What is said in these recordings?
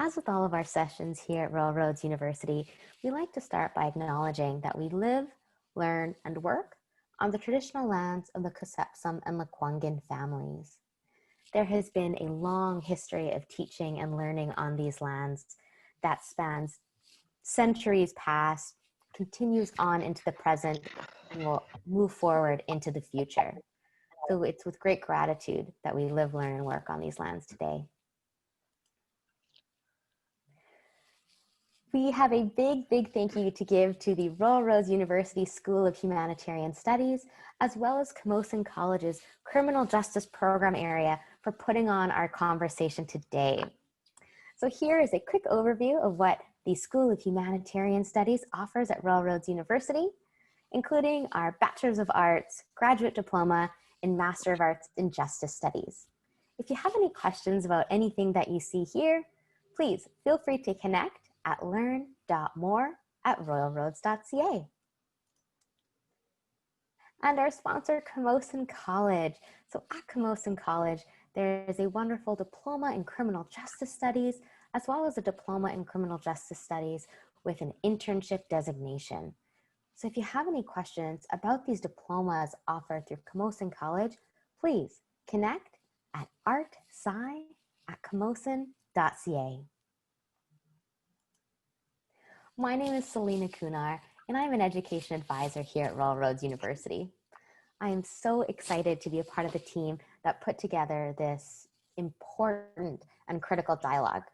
As with all of our sessions here at Royal Roads University, we like to start by acknowledging that we live, learn, and work on the traditional lands of the Kusepsum and Lekwungen families. There has been a long history of teaching and learning on these lands that spans centuries past, continues on into the present, and will move forward into the future. So it's with great gratitude that we live, learn, and work on these lands today. We have a big thank you to give to the Royal Roads University School of Humanitarian Studies, as well as Camosun College's Criminal Justice Program area for putting on our conversation today. So here is a quick overview of what the School of Humanitarian Studies offers at Royal Roads University, including our Bachelor's of Arts, Graduate Diploma, and Master of Arts in Justice Studies. If you have any questions about anything that you see here, please feel free to connect at learn.more@royalroads.ca. And our sponsor, Camosun College. So at Camosun College, there is a wonderful diploma in criminal justice studies, as well as a diploma in criminal justice studies with an internship designation. So if you have any questions about these diplomas offered through Camosun College, please connect at artsci@camosun.ca. My name is Selena Kunar, and I'm an education advisor here at Royal Roads University. I am so excited to be a part of the team that put together this important and critical dialogue.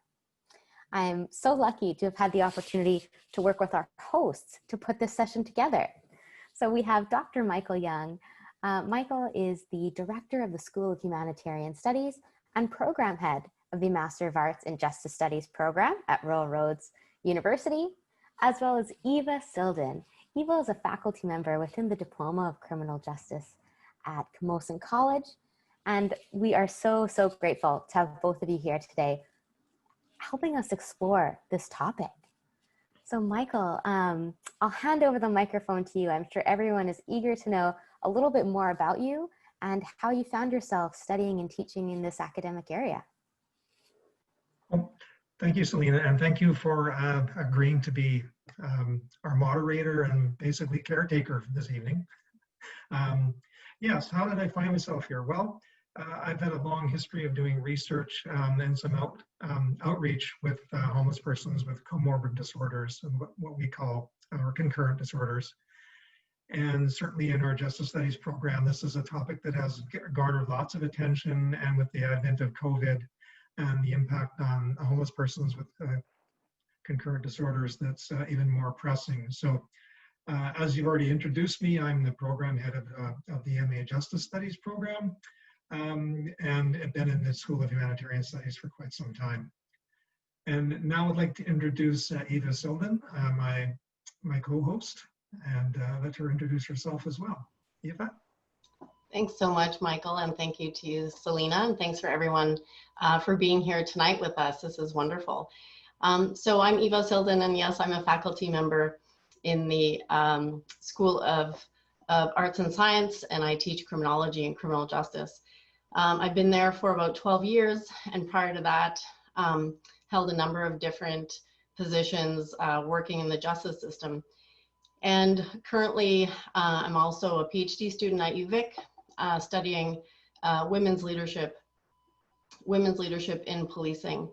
I'm so lucky to have had the opportunity to work with our hosts to put this session together. So we have Dr. Michael Young. Michael is the director of the School of Humanitarian Studies and program head of the Master of Arts in Justice Studies program at Royal Roads University, as well as Eva Silden. Eva is a faculty member within the Diploma of Criminal Justice at Camosun College, and we are so grateful to have both of you here today helping us explore this topic. So Michael, I'll hand over the microphone to you. I'm sure everyone is eager to know a little bit more about you and how you found yourself studying and teaching in this academic area. Well, thank you, Selena, and thank you for agreeing to be our moderator and basically caretaker for this evening. Yes, how did I find myself here? Well, I've had a long history of doing research and some outreach with homeless persons with comorbid disorders and what we call or concurrent disorders. And certainly in our Justice Studies program, this is a topic that has garnered lots of attention, and with the advent of COVID and the impact on homeless persons with concurrent disorders, that's even more pressing. So as you've already introduced me, I'm the program head of the MA Justice Studies program, and have been in the School of Humanitarian Studies for quite some time. And now I'd like to introduce Eva Silden, my co-host, and let her introduce herself as well. Eva? Thanks so much, Michael, and thank you to you, Selena, and thanks for everyone for being here tonight with us. This is wonderful. So I'm Eva Silden, and yes, I'm a faculty member in the School of Arts and Science, and I teach criminology and criminal justice. I've been there for about 12 years, and prior to that, held a number of different positions working in the justice system. And currently, I'm also a PhD student at UVic, studying women's leadership in policing.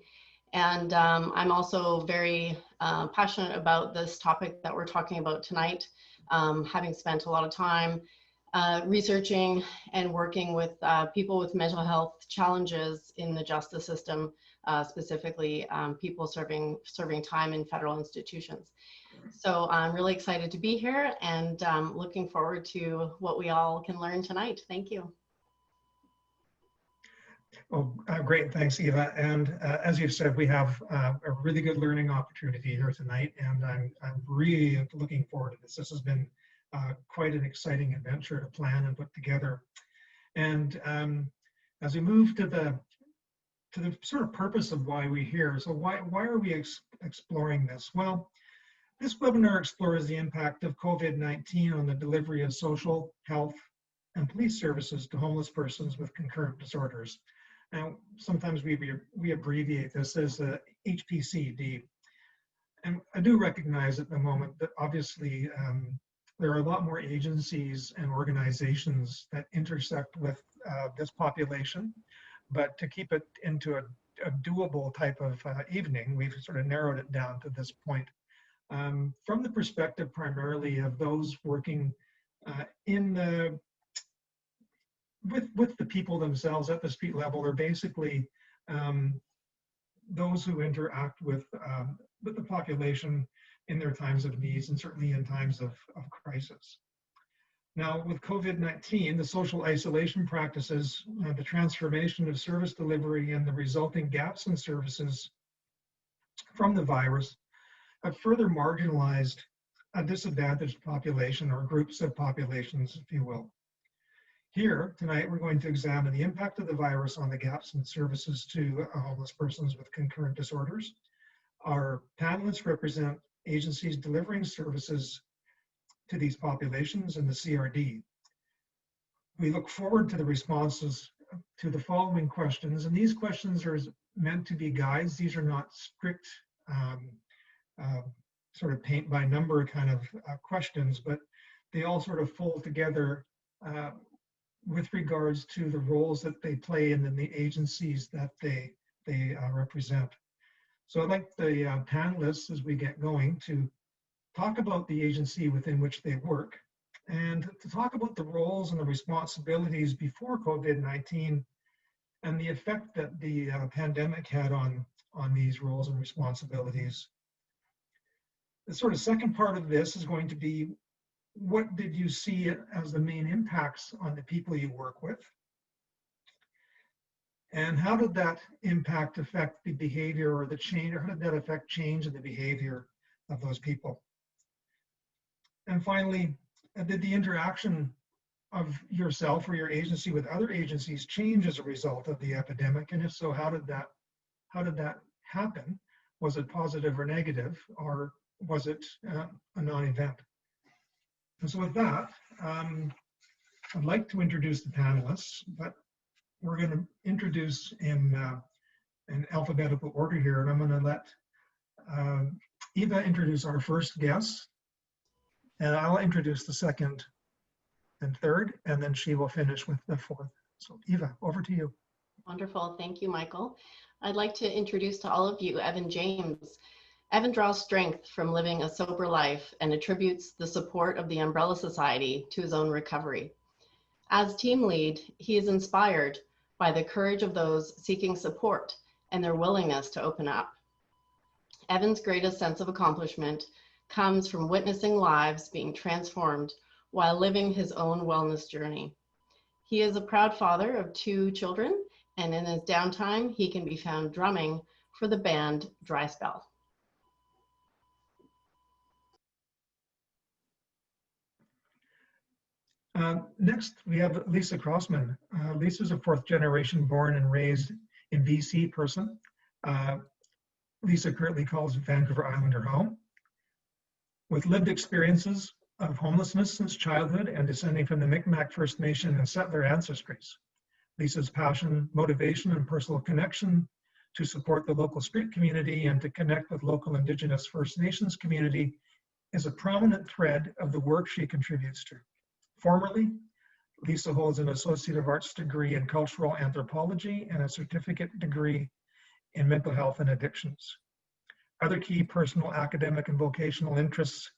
And I'm also very passionate about this topic that we're talking about tonight, having spent a lot of time researching and working with people with mental health challenges in the justice system, specifically people serving time in federal institutions. So I'm really excited to be here, and looking forward to what we all can learn tonight. Thank you. Well, great, thanks, Eva. And as you've said, we have a really good learning opportunity here tonight, and I'm really looking forward to this. This has been quite an exciting adventure to plan and put together. And as we move to the sort of purpose of why we're here, so why are we exploring this? Well, this webinar explores the impact of COVID-19 on the delivery of social, health, and police services to homeless persons with concurrent disorders. Now, sometimes we abbreviate this as HPCD. And I do recognize at the moment that obviously there are a lot more agencies and organizations that intersect with this population, but to keep it into a doable type of evening, we've sort of narrowed it down to this point. From the perspective primarily of those working in the with the people themselves at the street level, or basically those who interact with the population in their times of needs and certainly in times of crisis. Now, with COVID-19, the social isolation practices, the transformation of service delivery, and the resulting gaps in services from the virus have further marginalized a disadvantaged population, or groups of populations, if you will. Here, tonight, we're going to examine the impact of the virus on the gaps in services to homeless persons with concurrent disorders. Our panelists represent agencies delivering services to these populations in the CRD. We look forward to the responses to the following questions, and these questions are meant to be guides. These are not strict sort of paint by number kind of questions, but they all sort of fold together with regards to the roles that they play and then the agencies that they represent. So I'd like the panelists, as we get going, to talk about the agency within which they work and to talk about the roles and the responsibilities before COVID-19 and the effect that the pandemic had on these roles and responsibilities. The sort of second part of this is going to be, what did you see as the main impacts on the people you work with? And how did that impact affect the behavior or the change, or how did that affect change in the behavior of those people? And finally, did the interaction of yourself or your agency with other agencies change as a result of the epidemic? And if so, how did that happen? Was it positive or negative, or was it a non-event? And so with that, I'd like to introduce the panelists, but we're going to introduce in alphabetical order here, and I'm going to let Eva introduce our first guest, and I'll introduce the second and third, and then she will finish with the fourth. So Eva, over to you. Wonderful. Thank you, Michael. I'd like to introduce to all of you Evan James. Evan draws strength from living a sober life and attributes the support of the Umbrella Society to his own recovery. As team lead, he is inspired by the courage of those seeking support and their willingness to open up. Evan's greatest sense of accomplishment comes from witnessing lives being transformed while living his own wellness journey. He is a proud father of 2 children, and in his downtime, he can be found drumming for the band Dry Spell. Next, we have Lisa Crossman. Lisa's a 4th generation born and raised in BC person. Lisa currently calls Vancouver Island her home. With lived experiences of homelessness since childhood and descending from the Mi'kmaq First Nation and settler ancestries, Lisa's passion, motivation, and personal connection to support the local street community and to connect with local Indigenous First Nations community is a prominent thread of the work she contributes to. Formerly, Lisa holds an Associate of Arts degree in Cultural Anthropology and a certificate degree in Mental Health and Addictions. Other key personal, academic, and vocational interests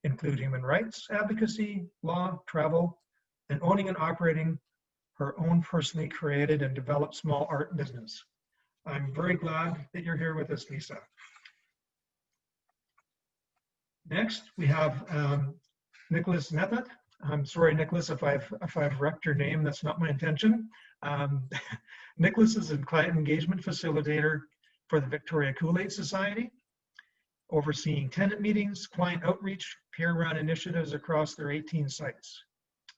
include human rights, advocacy, law, travel, and owning and operating her own personally created and developed small art business. I'm very glad that you're here with us, Lisa. Next, we have Nicholas Nethet. I'm sorry, Nicholas, if I've wrecked your name, that's not my intention. Nicholas is a client engagement facilitator for the Victoria Kool-Aid Society, overseeing tenant meetings, client outreach, peer-run initiatives across their 18 sites.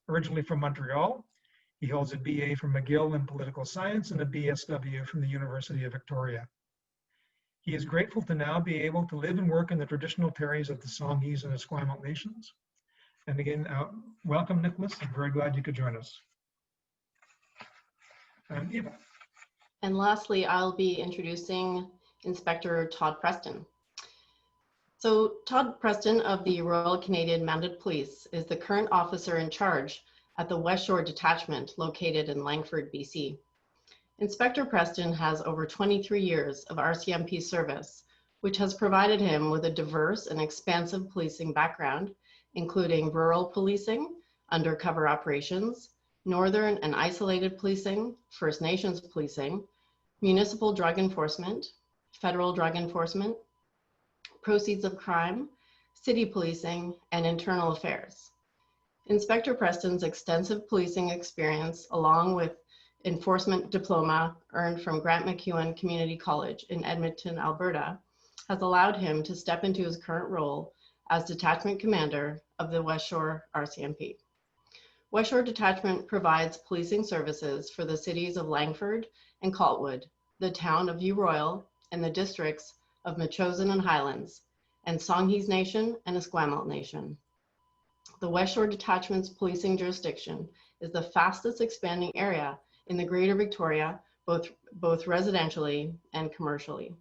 Originally from Montreal, he holds a BA from McGill in political science and a BSW from the University of Victoria. He is grateful to now be able to live and work in the traditional terries of the Songhees and Esquimalt nations. And again, welcome, Nicholas. I'm very glad you could join us. Eva. And lastly, I'll be introducing Inspector Todd Preston. So Todd Preston of the Royal Canadian Mounted Police is the current officer in charge at the West Shore Detachment located in Langford, BC. Inspector Preston has over 23 years of RCMP service, which has provided him with a diverse and expansive policing background, including rural policing, undercover operations, northern and isolated policing, First Nations policing, municipal drug enforcement, federal drug enforcement, proceeds of crime, city policing, and internal affairs. Inspector Preston's extensive policing experience, along with enforcement diploma earned from Grant MacEwan Community College in Edmonton, Alberta, has allowed him to step into his current role as Detachment Commander of the West Shore RCMP. West Shore Detachment provides policing services for the cities of Langford and Coltwood, the town of View Royal, and the districts of Metchosin and Highlands, and Songhees Nation and Esquimalt Nation. The West Shore Detachment's policing jurisdiction is the fastest expanding area in the Greater Victoria, both residentially and commercially.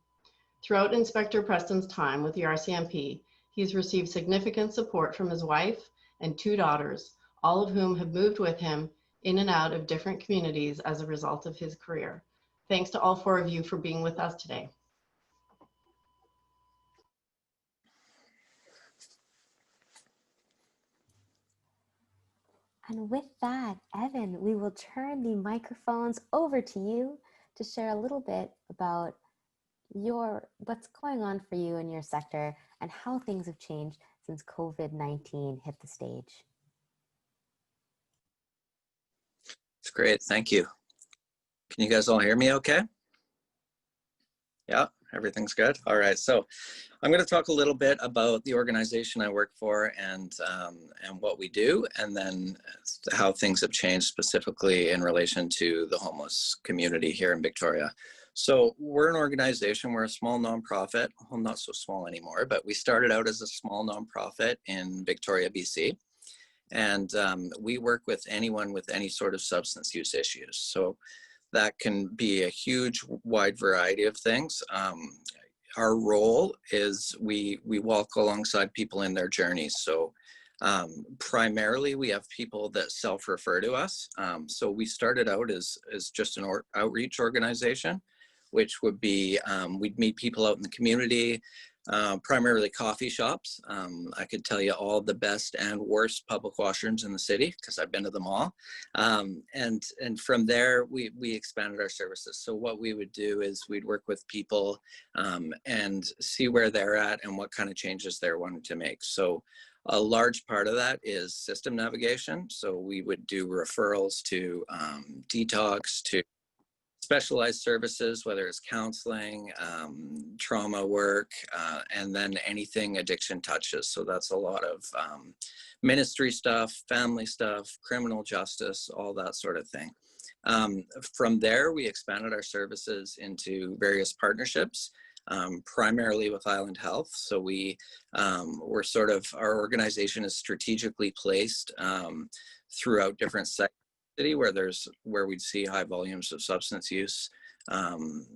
Throughout Inspector Preston's time with the RCMP, he's received significant support from his wife and 2 daughters, all of whom have moved with him in and out of different communities as a result of his career. Thanks to all 4 of you for being with us today. And with that, Evan, we will turn the microphones over to you to share a little bit about what's going on for you in your sector and how things have changed since COVID-19 hit the stage. It's great. Thank you. Can you guys all hear me okay? Yeah, everything's good. All right. So I'm going to talk a little bit about the organization I work for and what we do, and then how things have changed specifically in relation to the homeless community here in Victoria. So we're an organization, we're a small nonprofit, well, not so small anymore, but we started out as a small nonprofit in Victoria, BC. And we work with anyone with any sort of substance use issues. So that can be a huge, wide variety of things. Our role is we walk alongside people in their journeys. So primarily we have people that self-refer to us. So we started out as just an outreach organization, which would be, we'd meet people out in the community, primarily coffee shops. I could tell you all the best and worst public washrooms in the city because I've been to them all. And from there, we expanded our services. So what we would do is we'd work with people and see where they're at and what kind of changes they're wanting to make. So a large part of that is system navigation. So we would do referrals to detox, to specialized services, whether it's counseling, trauma work, and then anything addiction touches. So that's a lot of ministry stuff, family stuff, criminal justice, all that sort of thing. From there, we expanded our services into various partnerships, primarily with Island Health. So we're sort of, our organization is strategically placed throughout different sectors where we'd see high volumes of substance use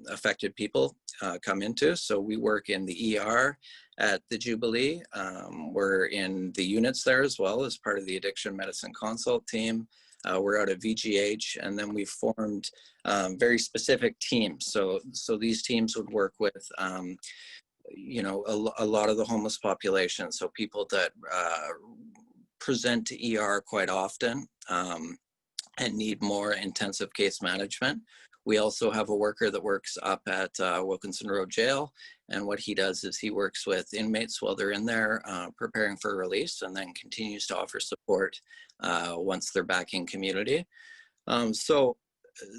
affected people come into. So we work in the ER at the Jubilee. We're in the units there as well as part of the addiction medicine consult team. We're out of VGH, and then we've formed very specific teams. So these teams would work with you know, a lot of the homeless population. So people that present to ER quite often and need more intensive case management. We also have a worker that works up at Wilkinson Road Jail. And what he does is he works with inmates while they're in there preparing for release, and then continues to offer support once they're back in community. So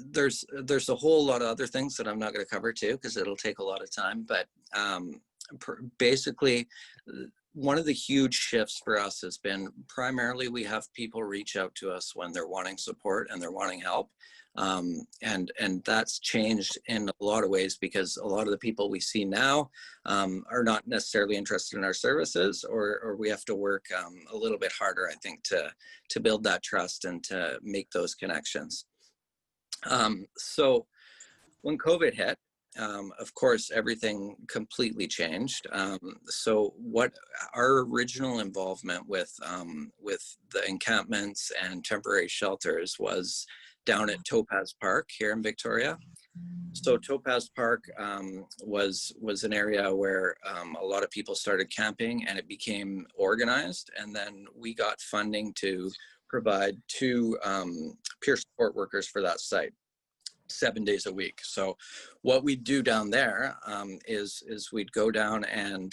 there's a whole lot of other things that I'm not going to cover too, because it'll take a lot of time. But basically, one of the huge shifts for us has been primarily we have people reach out to us when they're wanting support and they're wanting help. And that's changed in a lot of ways, because a lot of the people we see now are not necessarily interested in our services, or we have to work a little bit harder, I think, to build that trust and to make those connections. So when COVID hit, of course, everything completely changed. So what our original involvement with the encampments and temporary shelters was down at Topaz Park here in Victoria. So Topaz Park was an area where a lot of people started camping, and it became organized. And then we got funding to provide 2 peer support workers for that site, 7 days a week. So what we do down there is we'd go down and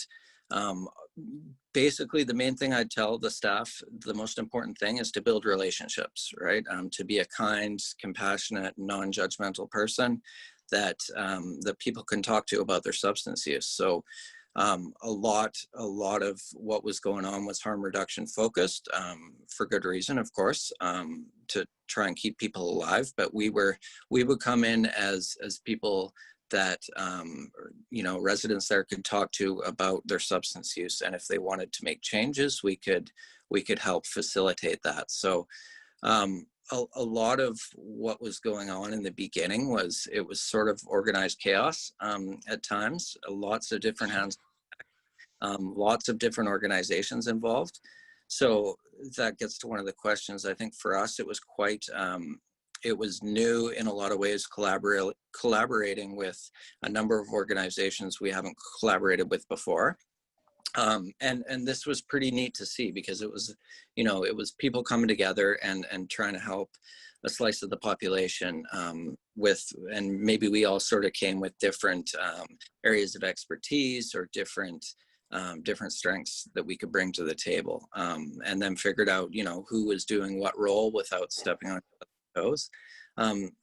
basically the main thing I'd tell the staff, the most important thing is to build relationships, right? To be a kind, compassionate, non-judgmental person that that people can talk to about their substance use. So a lot of what was going on was harm reduction focused, for good reason, of course, to try and keep people alive. But we would come in as people that residents there could talk to about their substance use, and if they wanted to make changes, we could help facilitate that. So a lot of what was going on in the beginning was sort of organized chaos at times. Lots of different hands, lots of different organizations involved. So that gets to one of the questions. I think for us, it was quite, it was new in a lot of ways, collaborating with a number of organizations we haven't collaborated with before. And this was pretty neat to see, because it was, it was people coming together and trying to help a slice of the population and maybe we all sort of came with different areas of expertise or different strengths that we could bring to the table, and then figured out, who was doing what role without stepping on toes.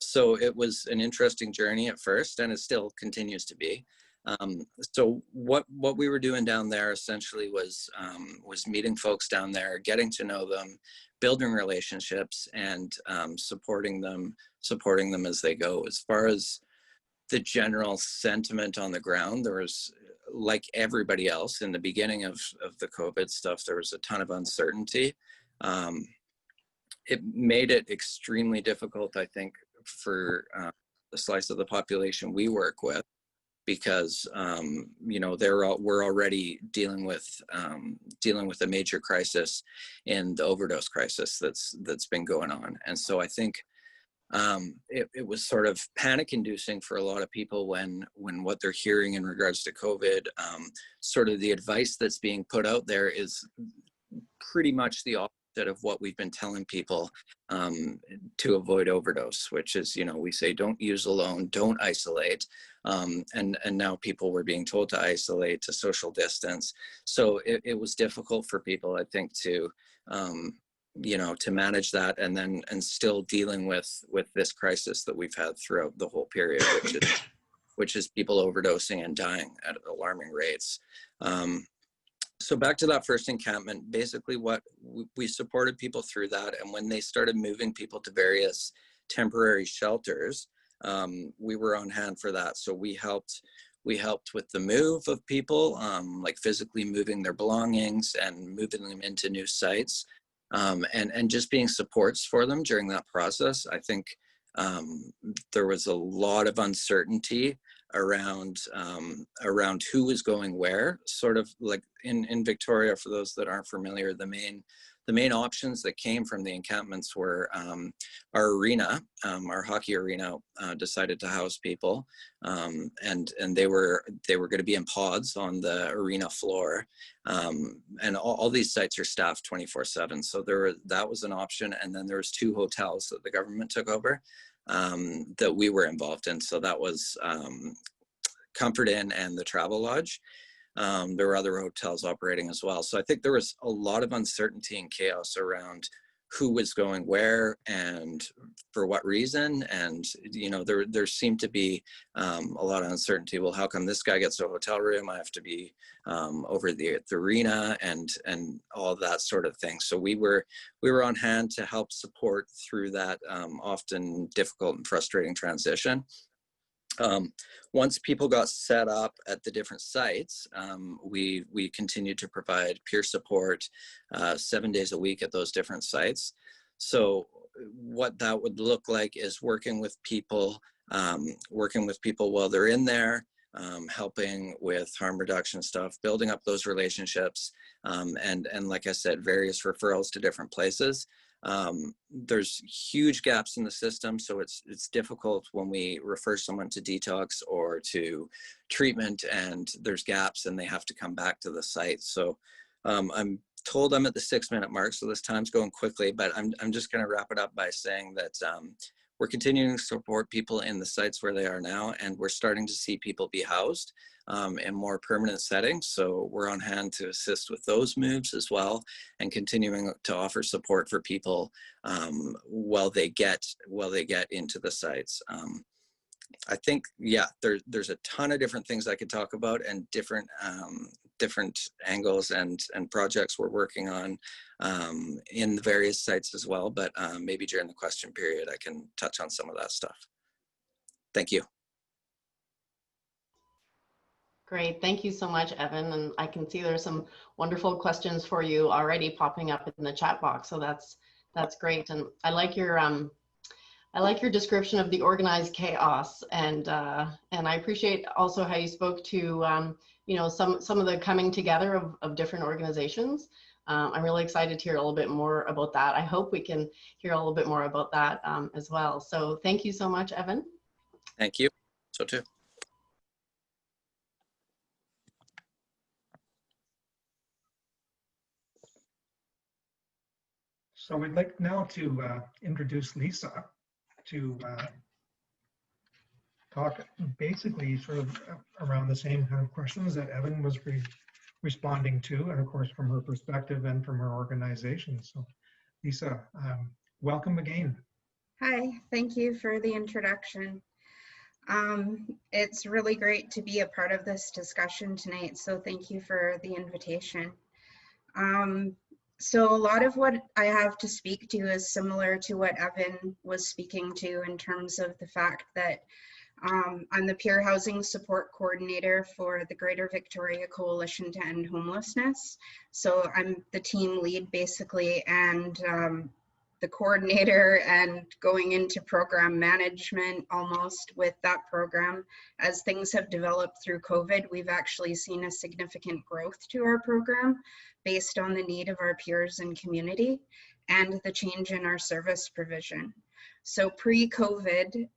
So it was an interesting journey at first, and it still continues to be. So what we were doing down there essentially was meeting folks down there, getting to know them, building relationships, and supporting them as they go. As far as the general sentiment on the ground, there was, like everybody else in the beginning of the COVID stuff, there was a ton of uncertainty. It made it extremely difficult, I think, for the slice of the population we work with, because we're already dealing with a major crisis in the overdose crisis that's been going on. And so I think it was sort of panic inducing for a lot of people when what they're hearing in regards to COVID, sort of the advice that's being put out there is pretty much the opposite of what we've been telling people to avoid overdose, which is, we say don't use alone, don't isolate, and now people were being told to isolate, to social distance. So it was difficult for people, I think, to to manage that, and still dealing with this crisis that we've had throughout the whole period, which is people overdosing and dying at alarming rates. So back to that first encampment, basically what we supported people through that. And when they started moving people to various temporary shelters, we were on hand for that. So we helped with the move of people, like physically moving their belongings and moving them into new sites, and just being supports for them during that process. I think there was a lot of uncertainty around who was going where. Sort of like in Victoria, for those that aren't familiar, the main options that came from the encampments were our arena, our hockey arena, decided to house people, and they were going to be in pods on the arena floor, and all these sites are staffed 24/7. So that was an option, and then there was 2 hotels that the government took over that we were involved in. So that was Comfort Inn and the Travel Lodge. There were other hotels operating as well. So I think there was a lot of uncertainty and chaos around who was going where and for what reason. And, there seemed to be a lot of uncertainty. Well, how come this guy gets a hotel room? I have to be over at the arena and all of that sort of thing. So we were on hand to help support through that often difficult and frustrating transition. Once people got set up at the different sites, we continued to provide peer support 7 days a week at those different sites. So what that would look like is working with people working with people while they're in there, helping with harm reduction stuff, building up those relationships, and like I said, various referrals to different places. There's huge gaps in the system, so it's difficult when we refer someone to detox or to treatment and there's gaps and they have to come back to the site. So I'm told I'm at the 6-minute mark, so this time's going quickly, but I'm just going to wrap it up by saying that we're continuing to support people in the sites where they are now, and we're starting to see people be housed in more permanent settings. So we're on hand to assist with those moves as well, and continuing to offer support for people while they get into the sites. I think, yeah, there's a ton of different things I could talk about, and different angles and projects we're working on in the various sites as well. But maybe during the question period, I can touch on some of that stuff. Thank you. Great, thank you so much, Evan. And I can see there's some wonderful questions for you already popping up in the chat box. So that's great. And I like your description of the organized chaos, and I appreciate also how you spoke to you know, some of the coming together of different organizations. I'm really excited to hear a little bit more about that. I hope we can hear a little bit more about that as well. So thank you so much, Evan. Thank you. So too. So we'd like now to introduce Lisa to talk basically sort of around the same kind of questions that Evan was responding to, and of course from her perspective and from her organization. So Lisa, welcome again. Hi, thank you for the introduction. It's really great to be a part of this discussion tonight, so thank you for the invitation. So a lot of what I have to speak to is similar to what Evan was speaking to, in terms of the fact that I'm the Peer Housing Support Coordinator for the Greater Victoria Coalition to End Homelessness. So I'm the team lead basically, and the coordinator, and going into program management almost with that program. As things have developed through COVID, we've actually seen a significant growth to our program based on the need of our peers and community and the change in our service provision. So pre-COVID,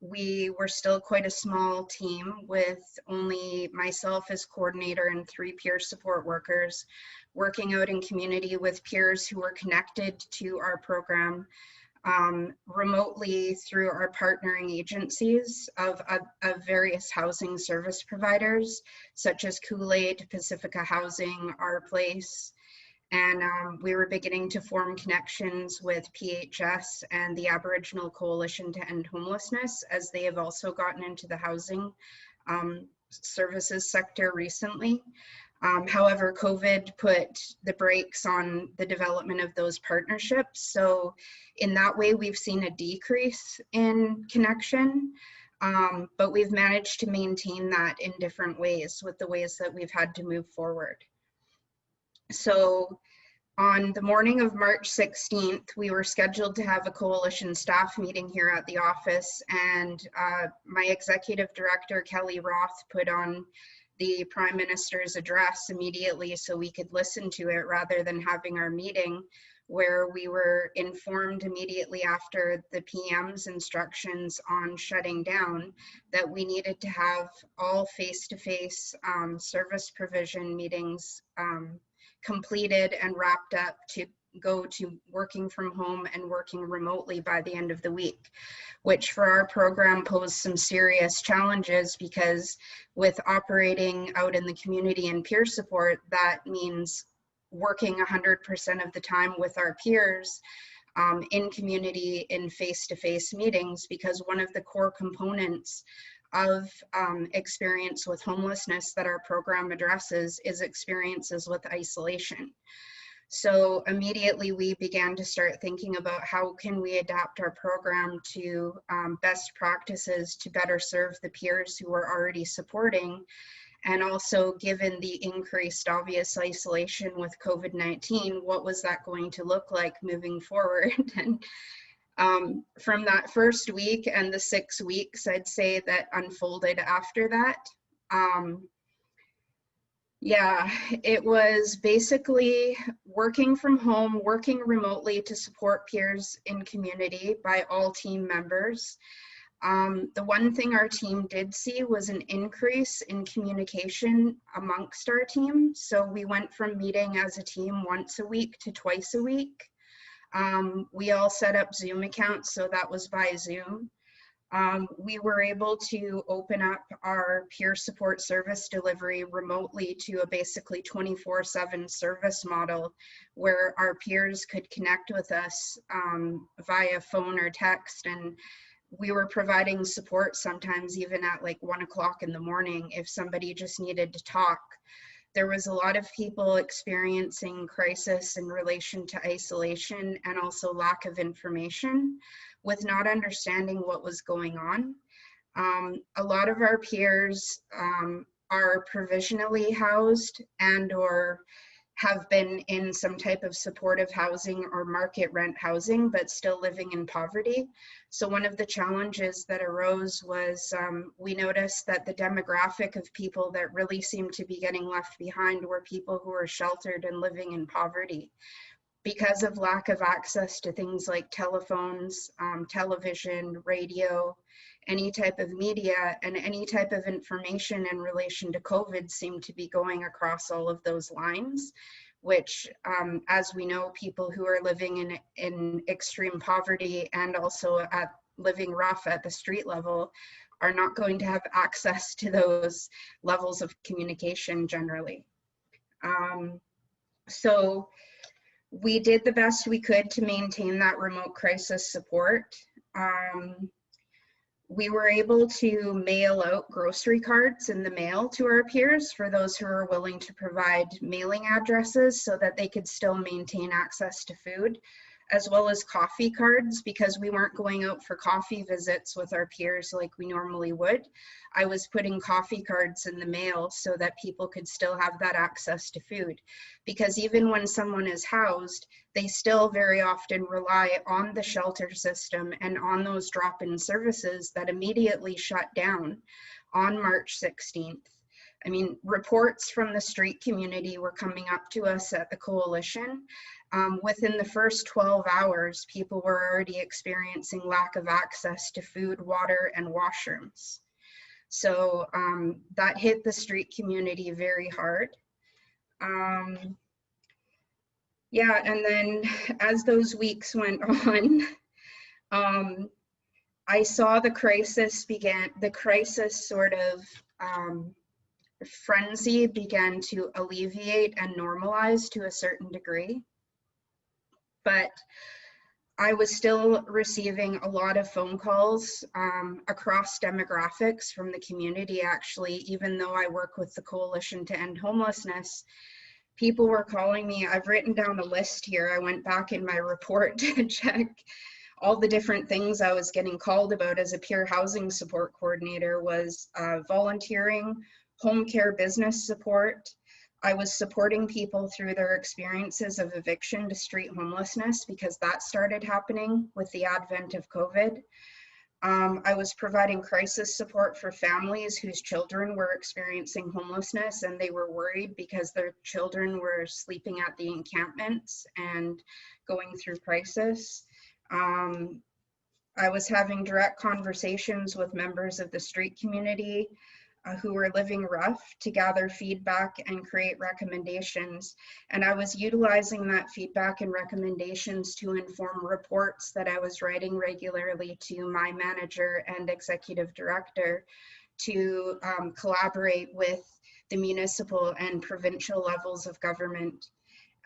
we were still quite a small team with only myself as coordinator and 3 peer support workers working out in community with peers who were connected to our program remotely through our partnering agencies of various housing service providers, such as Kool-Aid, Pacifica Housing, Our Place. And we were beginning to form connections with PHS and the Aboriginal Coalition to End Homelessness, as they have also gotten into the housing services sector recently. However, COVID put the brakes on the development of those partnerships. So in that way, we've seen a decrease in connection, but we've managed to maintain that in different ways with the ways that we've had to move forward. So on the morning of March 16th, we were scheduled to have a coalition staff meeting here at the office, and my executive director, Kelly Roth, put on the Prime Minister's address immediately so we could listen to it rather than having our meeting, where we were informed immediately after the PM's instructions on shutting down that we needed to have all face-to-face service provision meetings completed and wrapped up to go to working from home and working remotely by the end of the week, which for our program posed some serious challenges, because with operating out in the community and peer support, that means working 100% of the time with our peers in community in face-to-face meetings, because one of the core components of experience with homelessness that our program addresses is experiences with isolation. So immediately we began to start thinking about how can we adapt our program to best practices to better serve the peers who we're already supporting. And also, given the increased obvious isolation with COVID-19, what was that going to look like moving forward? And From that first week and the 6 weeks, I'd say, that unfolded after that. Yeah, it was basically working from home, working remotely to support peers in community by all team members. The one thing our team did see was an increase in communication amongst our team. So we went from meeting as a team once a week to twice a week. We all set up Zoom accounts, so that was by Zoom. We were able to open up our peer support service delivery remotely to a basically 24/7 service model where our peers could connect with us via phone or text, and we were providing support sometimes even at like 1 o'clock in the morning if somebody just needed to talk. There was a lot of people experiencing crisis in relation to isolation and also lack of information with not understanding what was going on. A lot of our peers are provisionally housed and or have been in some type of supportive housing or market rent housing, but still living in poverty. So one of the challenges that arose was we noticed that the demographic of people that really seemed to be getting left behind were people who were sheltered and living in poverty. Because of lack of access to things like telephones, television, radio, any type of media, and any type of information in relation to COVID seemed to be going across all of those lines, which, as we know, people who are living in extreme poverty and also living rough at the street level are not going to have access to those levels of communication generally. So we did the best we could to maintain that remote crisis support. We were able to mail out grocery cards in the mail to our peers for those who are willing to provide mailing addresses so that they could still maintain access to food, as well as coffee cards, because we weren't going out for coffee visits with our peers like we normally would. I was putting coffee cards in the mail so that people could still have that access to food. Because even when someone is housed, they still very often rely on the shelter system and on those drop-in services that immediately shut down on March 16th. I mean, reports from the street community were coming up to us at the coalition. Within the first 12 hours, people were already experiencing lack of access to food, water, and washrooms. So that hit the street community very hard. Yeah, and then as those weeks went on, I saw the crisis sort of frenzy began to alleviate and normalize to a certain degree. But I was still receiving a lot of phone calls across demographics from the community, actually, even though I work with the Coalition to End Homelessness. People were calling me. I've written down a list here. I went back in my report to check all the different things I was getting called about as a peer housing support coordinator. Was volunteering, home care business support. I was supporting people through their experiences of eviction to street homelessness, because that started happening with the advent of COVID. I was providing crisis support for families whose children were experiencing homelessness and they were worried because their children were sleeping at the encampments and going through crisis. I was having direct conversations with members of the street community who were living rough to gather feedback and create recommendations. And I was utilizing that feedback and recommendations to inform reports that I was writing regularly to my manager and executive director to collaborate with the municipal and provincial levels of government.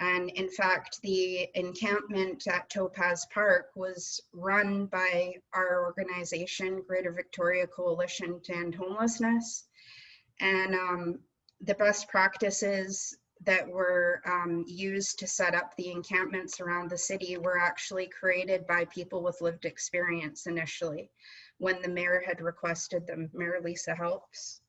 And in fact, the encampment at Topaz Park was run by our organization, Greater Victoria Coalition to End Homelessness. And the best practices that were used to set up the encampments around the city were actually created by people with lived experience initially, when the mayor had requested them, Mayor Lisa Helps.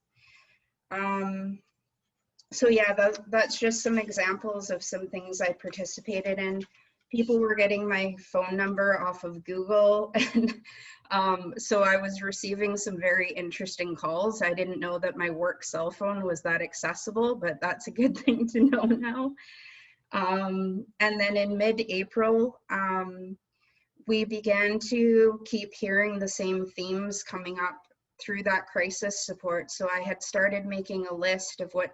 So yeah, that's just some examples of some things I participated in. people were getting my phone number off of Google, and so I was receiving some very interesting calls. I didn't know that my work cell phone was that accessible, but that's a good thing to know now. And then in mid-April, we began to keep hearing the same themes coming up through that crisis support. So I had started making a list of what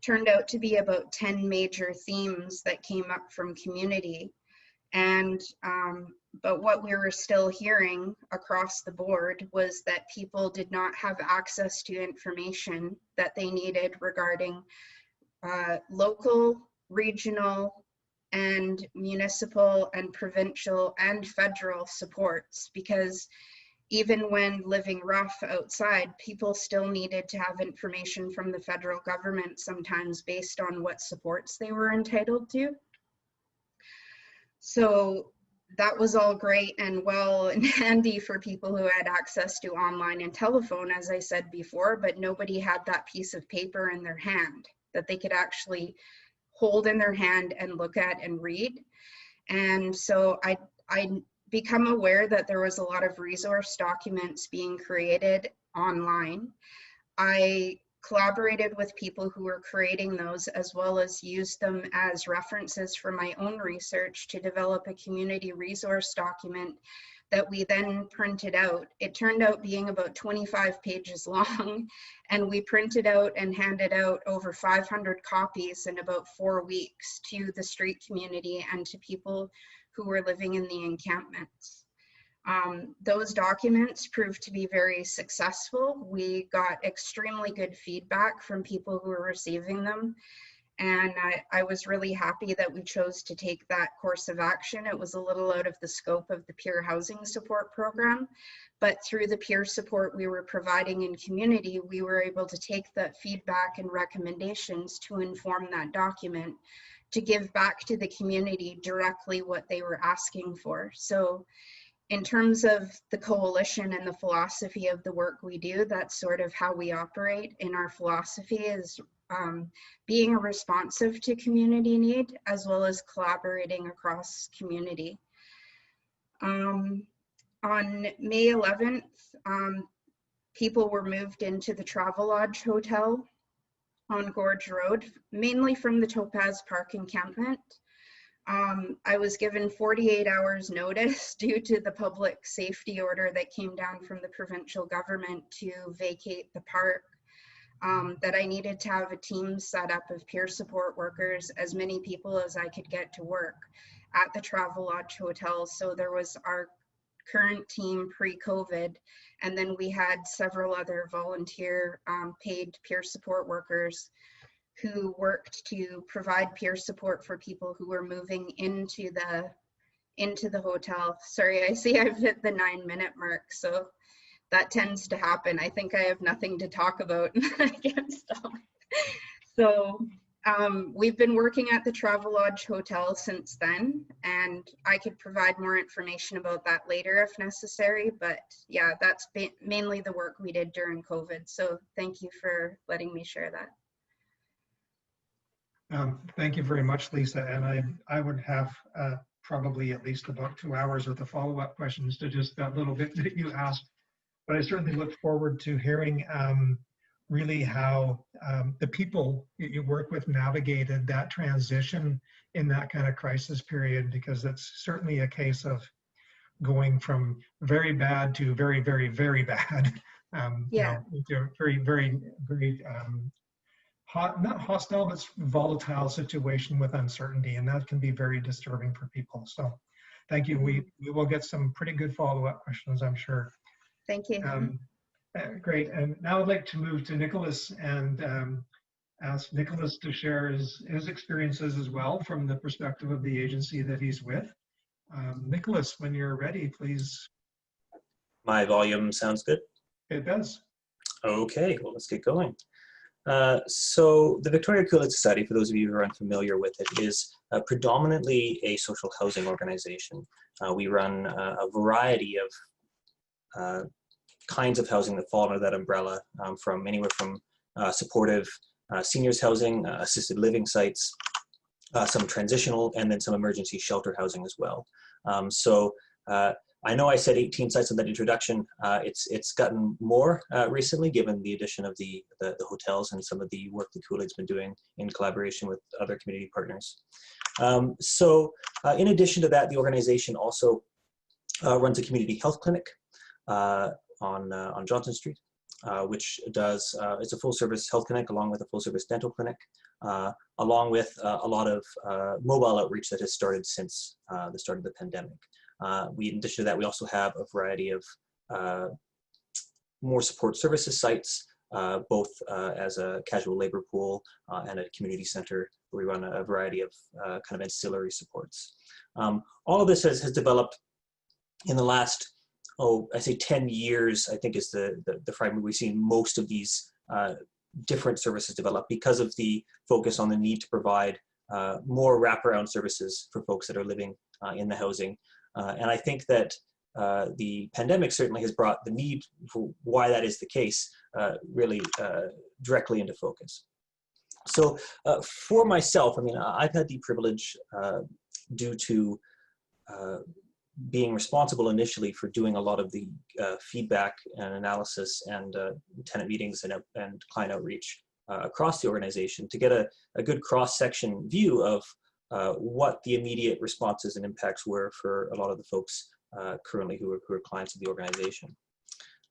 turned out to be about 10 major themes that came up from community. And but what we were still hearing across the board was that people did not have access to information that they needed regarding local, regional, and municipal and provincial and federal supports, because even when living rough outside, people still needed to have information from the federal government, sometimes based on what supports they were entitled to. So that was all great and well and handy for people who had access to online and telephone, as I said before, but nobody had that piece of paper in their hand that they could actually hold in their hand and look at and read. And so I become aware that there was a lot of resource documents being created online. I collaborated with people who were creating those, as well as used them as references for my own research to develop a community resource document that we then printed out. It turned out being about 25 pages long, and we printed out and handed out over 500 copies in about 4 weeks to the street community and to people who were living in the encampments. Those documents proved to be very successful. We got extremely good feedback from people who were receiving them. And I was really happy that we chose to take that course of action. It was a little out of the scope of the peer housing support program, but through the peer support we were providing in community, we were able to take that feedback and recommendations to inform that document, to give back to the community directly what they were asking for. So in terms of the coalition and the philosophy of the work we do, that's sort of how we operate in our philosophy, is being responsive to community need, as well as collaborating across community. On May 11th, people were moved into the Travelodge Hotel on Gorge Road, mainly from the Topaz Park encampment. I was given 48 hours notice due to the public safety order that came down from the provincial government to vacate the park, that I needed to have a team set up of peer support workers, as many people as I could get to work at the Travelodge Hotel. So there was our current team pre-COVID, and then we had several other volunteer paid peer support workers who worked to provide peer support for people who were moving into the hotel. Sorry, I see I've hit the 9-minute mark, so that tends to happen. I think I have nothing to talk about and I can't stop. So we've been working at the Travelodge Hotel since then, and I could provide more information about that later if necessary, but yeah, that's mainly the work we did during COVID. So thank you for letting me share that. Thank you very much, Lisa. And I would have probably at least about 2 hours worth of follow-up questions to just that little bit that you asked. But I certainly look forward to hearing really how the people you work with navigated that transition in that kind of crisis period, because it's certainly a case of going from very bad to very, very, very bad. Yeah. You know, very, very, very not hostile, but volatile situation with uncertainty, and that can be very disturbing for people. So thank you. We will get some pretty good follow-up questions, I'm sure. Thank you. Great. And now I'd like to move to Nicholas and ask Nicholas to share his experiences as well from the perspective of the agency that he's with. Nicholas, when you're ready, please. My volume sounds good? It does. Okay, well, let's get going. So the Victoria Coolidge Society, for those of you who are unfamiliar with it, is predominantly a social housing organization. We run a variety of kinds of housing that fall under that umbrella, from anywhere from supportive seniors housing, assisted living sites, some transitional, and then some emergency shelter housing as well. So I know I said 18 sites in that introduction. It's gotten more recently, given the addition of the hotels and some of the work that Kool-Aid's been doing in collaboration with other community partners. In addition to that, the organization also runs a community health clinic on Johnson Street, which does, it's a full-service health clinic along with a full-service dental clinic, along with a lot of mobile outreach that has started since the start of the pandemic. In addition to that, we also have a variety of more support services sites, both as a casual labor pool and a community center where we run a variety of kind of ancillary supports. All of this has developed in the last, I say 10 years, I think is the frame we've seen most of these different services develop because of the focus on the need to provide more wraparound services for folks that are living in the housing. And I think that the pandemic certainly has brought the need for why that is the case really directly into focus. So for myself, I mean, I've had the privilege due to being responsible initially for doing a lot of the feedback and analysis and tenant meetings and client outreach across the organization to get a good cross-section view of what the immediate responses and impacts were for a lot of the folks currently who are clients of the organization.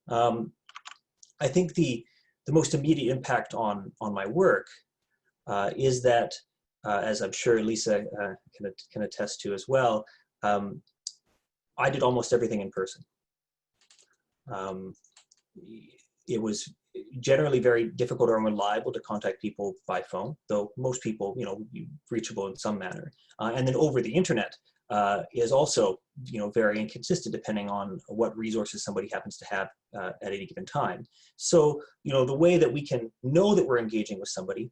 I think the most immediate impact on my work is that, as I'm sure Lisa can attest to as well, I did almost everything in person. It was generally very difficult or unreliable to contact people by phone, though most people, reachable in some manner. And then over the internet is also, very inconsistent depending on what resources somebody happens to have at any given time. So, the way that we can know that we're engaging with somebody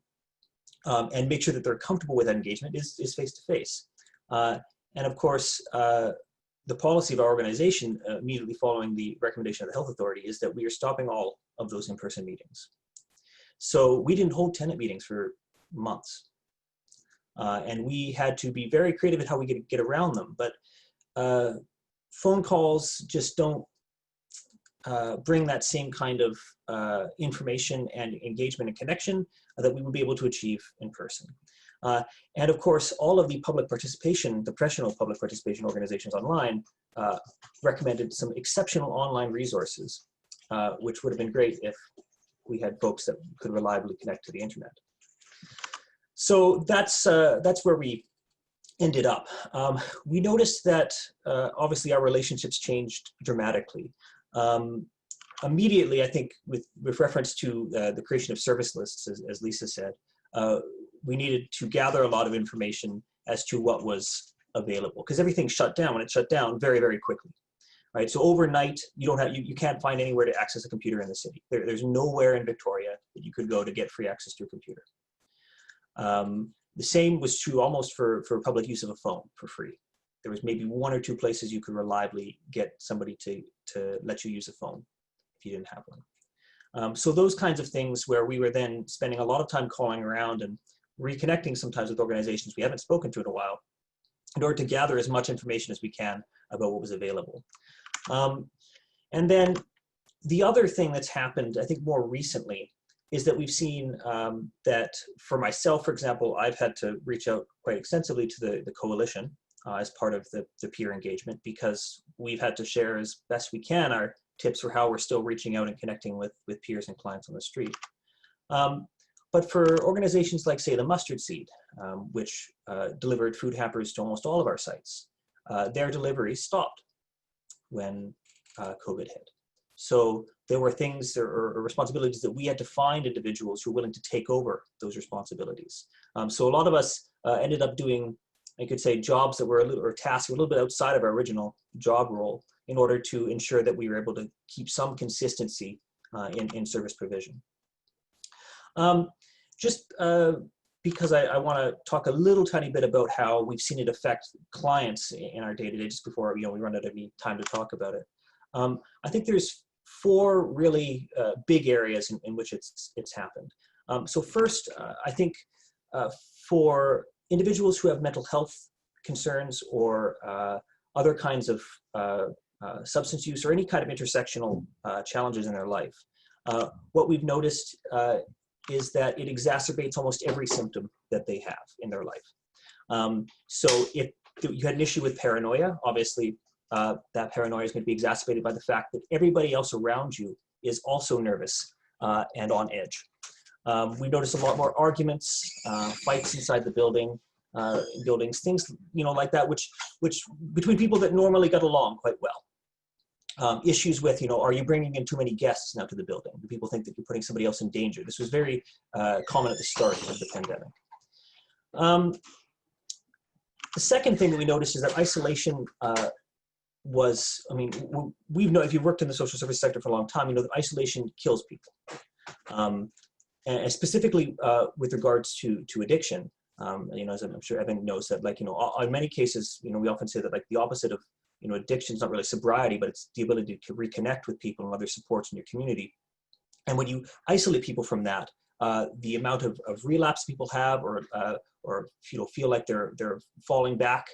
and make sure that they're comfortable with that engagement is face-to-face. And of course, the policy of our organization immediately following the recommendation of the Health Authority is that we are stopping all of those in-person meetings. So we didn't hold tenant meetings for months. And we had to be very creative in how we get around them. But phone calls just don't bring that same kind of information and engagement and connection that we would be able to achieve in person. And of course, all of the public participation, the professional public participation organizations online recommended some exceptional online resources, which would have been great if we had folks that could reliably connect to the internet. So that's where we ended up. We noticed that obviously our relationships changed dramatically. Immediately, I think with reference to the creation of service lists, as Lisa said, we needed to gather a lot of information as to what was available because everything shut down. When it shut down very, very quickly, right? So overnight, you can't find anywhere to access a computer in the city. There's nowhere in Victoria that you could go to get free access to a computer. The same was true almost for public use of a phone for free. There was maybe one or two places you could reliably get somebody to let you use a phone if you didn't have one. So those kinds of things where we were then spending a lot of time calling around and reconnecting sometimes with organizations we haven't spoken to in a while in order to gather as much information as we can about what was available. And then the other thing that's happened, I think more recently, is that we've seen that for myself, for example, I've had to reach out quite extensively to the coalition as part of the peer engagement because we've had to share as best we can our tips for how we're still reaching out and connecting with peers and clients on the street. But for organizations like, say, the Mustard Seed, which delivered food hampers to almost all of our sites, their deliveries stopped when COVID hit. So there were things or responsibilities that we had to find individuals who were willing to take over those responsibilities. So a lot of us ended up doing, I could say, jobs that were or tasks a little bit outside of our original job role in order to ensure that we were able to keep some consistency in service provision. Because I want to talk a little tiny bit about how we've seen it affect clients in our day-to-day just before we run out of any time to talk about it. I think there's four really big areas in which it's happened. So first, I think for individuals who have mental health concerns or other kinds of substance use or any kind of intersectional challenges in their life. What we've noticed is that it exacerbates almost every symptom that they have in their life. So if you had an issue with paranoia, obviously that paranoia is going to be exacerbated by the fact that everybody else around you is also nervous and on edge. We notice a lot more arguments, fights inside the buildings, things like that, which between people that normally got along quite well. Issues with, are you bringing in too many guests now to the building? Do people think that you're putting somebody else in danger? This was very common at the start of the pandemic. The second thing that we noticed is that isolation was, we've known, if you've worked in the social service sector for a long time, you know that isolation kills people. And specifically with regards to addiction, as I'm sure Evan knows that, in many cases, we often say that the opposite of, addiction is not really sobriety, but it's the ability to reconnect with people and other supports in your community. And when you isolate people from that, the amount of relapse people have or feel like they're falling back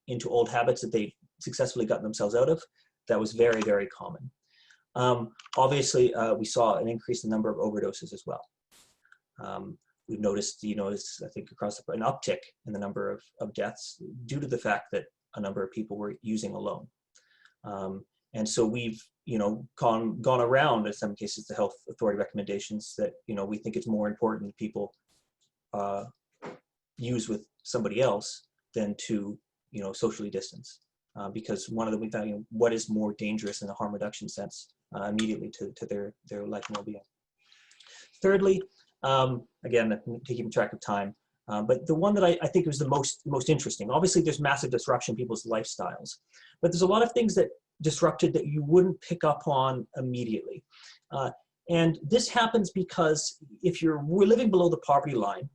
into old habits that they successfully gotten themselves out of, that was very, very common. Obviously, we saw an increase in the number of overdoses as well. We've noticed, I think across an uptick in the number of deaths due to the fact that a number of people were using alone. And so we've, gone around in some cases the health authority recommendations that, we think it's more important that people use with somebody else than to, socially distance. Because one of them we found, what is more dangerous in a harm reduction sense immediately to their life and well-being. Thirdly, again, taking track of time, but the one that I think was the most interesting, obviously there's massive disruption in people's lifestyles, but there's a lot of things that disrupted that you wouldn't pick up on immediately. And this happens because if we're living below the poverty line,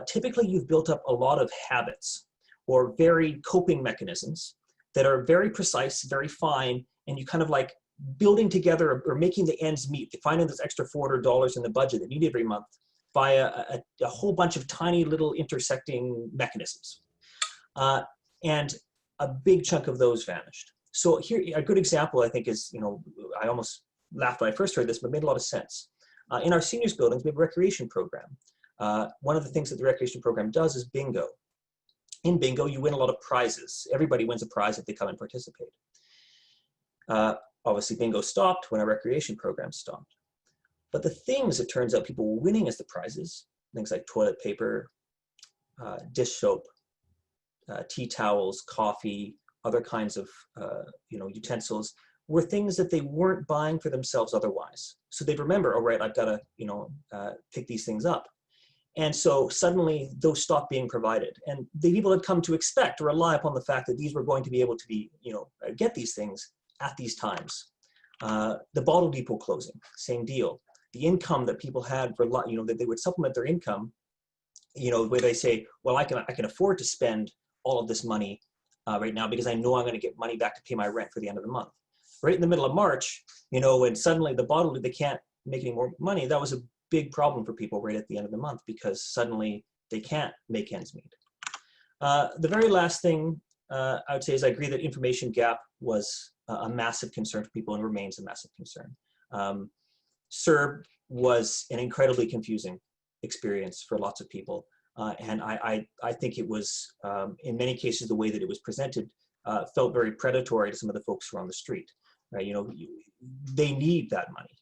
typically you've built up a lot of habits or very coping mechanisms that are very precise, very fine, and you kind of like building together or making the ends meet, finding this extra $400 in the budget that you need every month via a whole bunch of tiny little intersecting mechanisms. And a big chunk of those vanished. So here, a good example, I think, is, I almost laughed when I first heard this, but it made a lot of sense. In our seniors buildings, we have a recreation program. One of the things that the recreation program does is bingo. In bingo, you win a lot of prizes. Everybody wins a prize if they come and participate. Obviously, bingo stopped when our recreation program stopped. But the things, it turns out, people were winning as the prizes, things like toilet paper, dish soap, tea towels, coffee, other kinds of utensils, were things that they weren't buying for themselves otherwise. So they'd remember, oh, right, I've got to pick these things up. And so suddenly those stopped being provided. And the people had come to expect or rely upon the fact that these were going to be able to be, get these things at these times. The bottle depot closing, same deal. The income that people had for, that they would supplement their income, where they say, well, I can afford to spend all of this money right now because I know I'm going to get money back to pay my rent for the end of the month. Right in the middle of March, when suddenly the bottle, they can't make any more money, that was a big problem for people right at the end of the month because suddenly they can't make ends meet. The very last thing I would say is I agree that information gap was a massive concern for people and remains a massive concern. CERB was an incredibly confusing experience for lots of people. And I think it was, in many cases, the way that it was presented felt very predatory to some of the folks who are on the street, right? They need that money,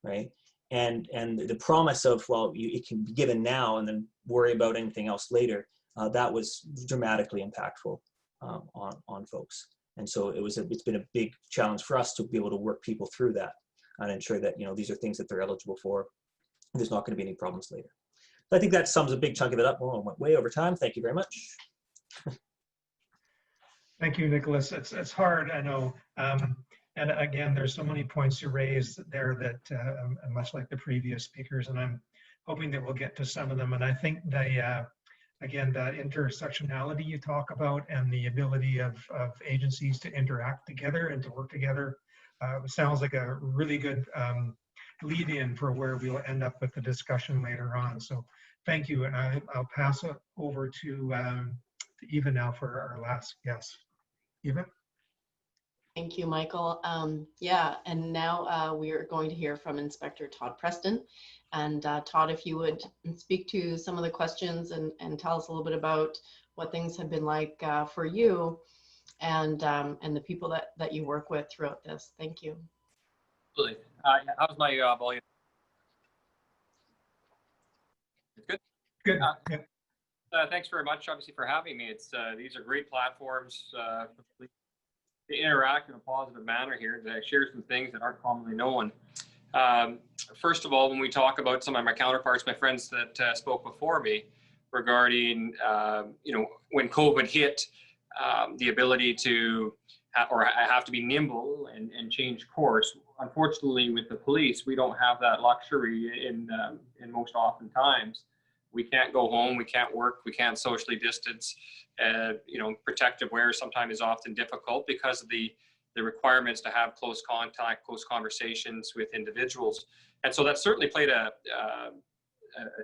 right? And the promise of, well, it can be given now and then worry about anything else later, that was dramatically impactful on folks. And so it's been a big challenge for us to be able to work people through that and ensure that, these are things that they're eligible for. There's not going to be any problems later. I think that sums a big chunk of it up. Oh, I went way over time. Thank you very much. Thank you, Nicholas. It's hard, I know. And again, there's so many points you raised there that much like the previous speakers, and I'm hoping that we'll get to some of them. And I think again, that intersectionality you talk about and the ability of agencies to interact together and to work together sounds like a really good lead in for where we'll end up with the discussion later on. So Thank you, and I'll pass it over to Eva now for our last guest. Eva? Thank you, Michael. Yeah, and now we are going to hear from Inspector Todd Preston. And Todd, if you would speak to some of the questions and tell us a little bit about what things have been like for you and the people that you work with throughout this. Thank you. Absolutely. How's my volume? It's good. Good. Thanks very much, obviously, for having me. It's these are great platforms to interact in a positive manner here, to share some things that aren't commonly known. First of all, when we talk about some of my counterparts, my friends that spoke before me regarding, when COVID hit, the ability to have to be nimble and change course. Unfortunately, with the police, we don't have that luxury in most often times. We can't go home, we can't work, we can't socially distance. Protective wear sometimes is often difficult because of the requirements to have close contact, close conversations with individuals. And so that certainly played a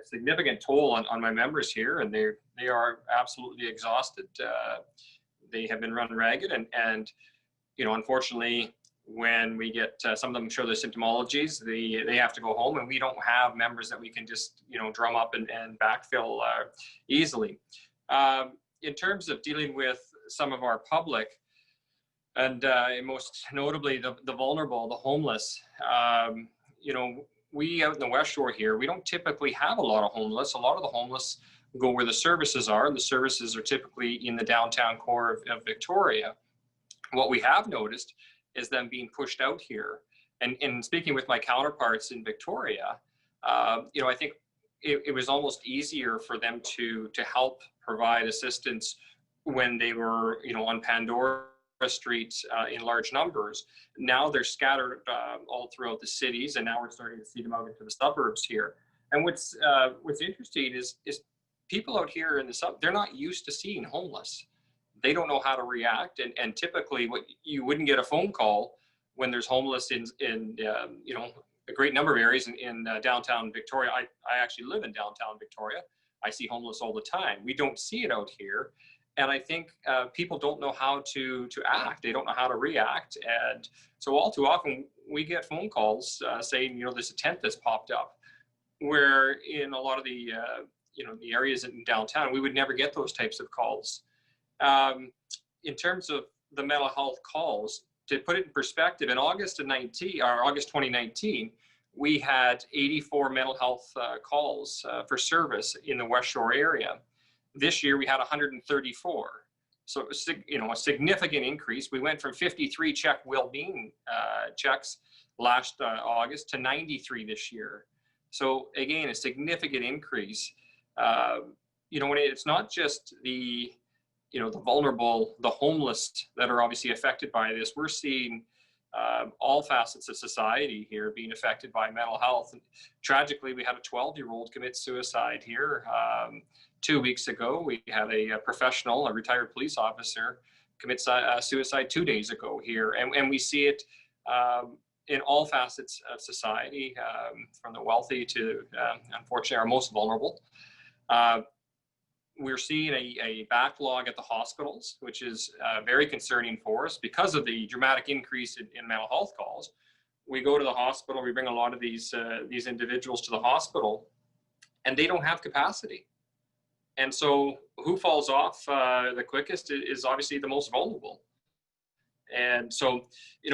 significant toll on my members here, and they are absolutely exhausted. They have been run ragged, and unfortunately, when we get some of them show their symptomologies, they have to go home, and we don't have members that we can just drum up and backfill easily. In terms of dealing with some of our public, and most notably the vulnerable, the homeless, we out in the West Shore here, we don't typically have a lot of homeless. A lot of the homeless go where the services are, and the services are typically in the downtown core of Victoria. What we have noticed is them being pushed out here. And in speaking with my counterparts in Victoria, I think it was almost easier for them to help provide assistance when they were, on Pandora Street in large numbers. Now they're scattered all throughout the cities, and now we're starting to see them out into the suburbs here. And what's interesting is people out here in the they're not used to seeing homeless. They don't know how to react, and typically you wouldn't get a phone call when there's homeless in a great number of areas in downtown Victoria. I actually live in downtown Victoria. I see homeless all the time. We don't see it out here, and I think people don't know how to act. They don't know how to react, and so all too often we get phone calls saying, there's a tent that's popped up, where in a lot of the the areas in downtown we would never get those types of calls. In terms of the mental health calls, to put it in perspective, in August 2019, we had 84 mental health calls for service in the West Shore area. This year we had 134. So, a significant increase. We went from 53 check well-being checks last August to 93 this year. So again, a significant increase. When it's not just the vulnerable, the homeless that are obviously affected by this. We're seeing all facets of society here being affected by mental health. And tragically, we had a 12-year-old commit suicide here 2 weeks ago. We had a professional, a retired police officer, commit suicide 2 days ago here. And we see it in all facets of society, from the wealthy to, unfortunately, our most vulnerable. We're seeing a backlog at the hospitals, which is very concerning for us because of the dramatic increase in mental health calls. We go to the hospital, we bring a lot of these individuals to the hospital, and they don't have capacity. And so who falls off the quickest is obviously the most vulnerable. And so,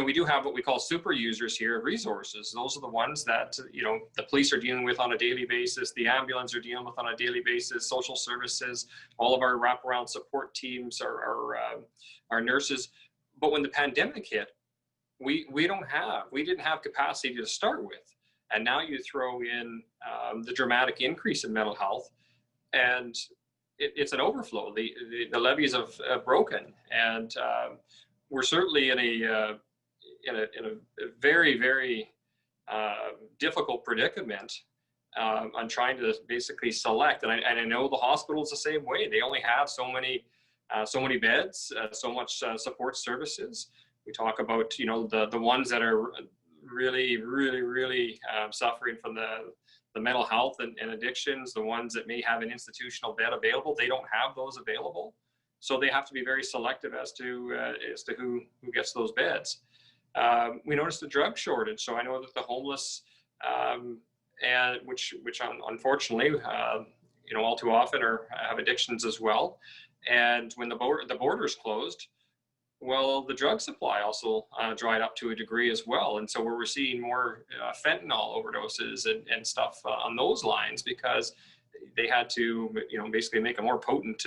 we do have what we call super users here of resources. Those are the ones that, the police are dealing with on a daily basis, the ambulance are dealing with on a daily basis, social services, all of our wraparound support teams, our nurses. But when the pandemic hit, we didn't have capacity to start with. And now you throw in the dramatic increase in mental health, and it's an overflow. The levees have broken, and we're certainly in a very, very difficult predicament on trying to basically select. And I know the hospital is the same way. They only have so many beds, so much support services. We talk about the ones that are really, really, really suffering from the mental health and addictions, the ones that may have an institutional bed available, they don't have those available. So they have to be very selective as to who gets those beds. We noticed a drug shortage. So I know that the homeless, and which unfortunately, all too often have addictions as well. And when the borders closed, well, the drug supply also dried up to a degree as well. And so we're seeing more fentanyl overdoses and stuff on those lines, because they had to, basically make a more potent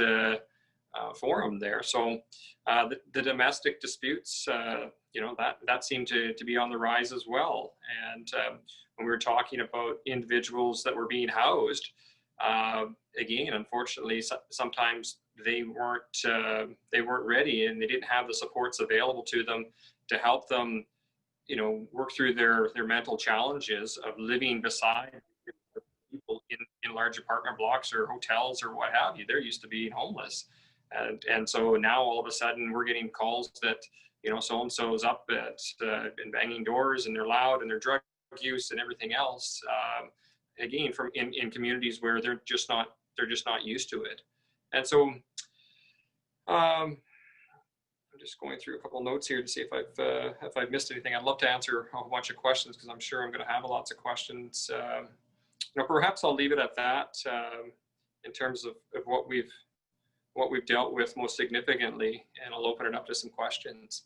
forum there. So the domestic disputes, that seemed to be on the rise as well. And when we were talking about individuals that were being housed, again, unfortunately, sometimes they weren't ready, and they didn't have the supports available to them to help them, work through their mental challenges of living beside people in large apartment blocks or hotels or what have you. They're used to being homeless. And so now all of a sudden we're getting calls that, so-and-so's up and banging doors, and they're loud, and their drug use and everything else. Again, from in communities where they're just not used to it. And so I'm just going through a couple of notes here to see if I've missed anything. I'd love to answer a whole bunch of questions, because I'm sure I'm going to have lots of questions. Perhaps I'll leave it at that in terms of what we've dealt with most significantly, and I'll open it up to some questions.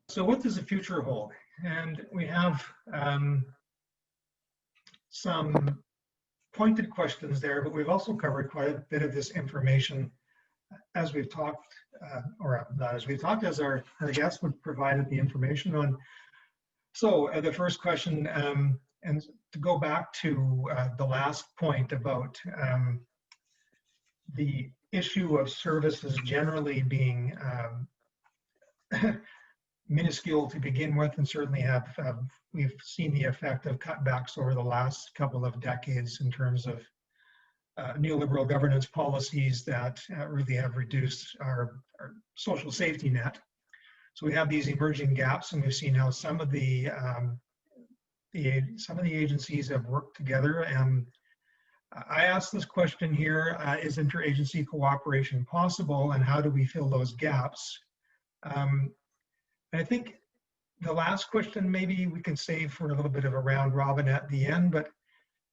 So what does the future hold? And we have some pointed questions there, but we've also covered quite a bit of this information as we've talked, or not as we've talked, as our guests would provided the information on. So the first question, and to go back to the last point about the issue of services generally being minuscule to begin with, and certainly we've seen the effect of cutbacks over the last couple of decades in terms of neoliberal governance policies that really have reduced our social safety net. So we have these emerging gaps, and we've seen how some of the agencies have worked together. And I asked this question here: is interagency cooperation possible, and how do we fill those gaps? And I think the last question maybe we can save for a little bit of a round robin at the end, but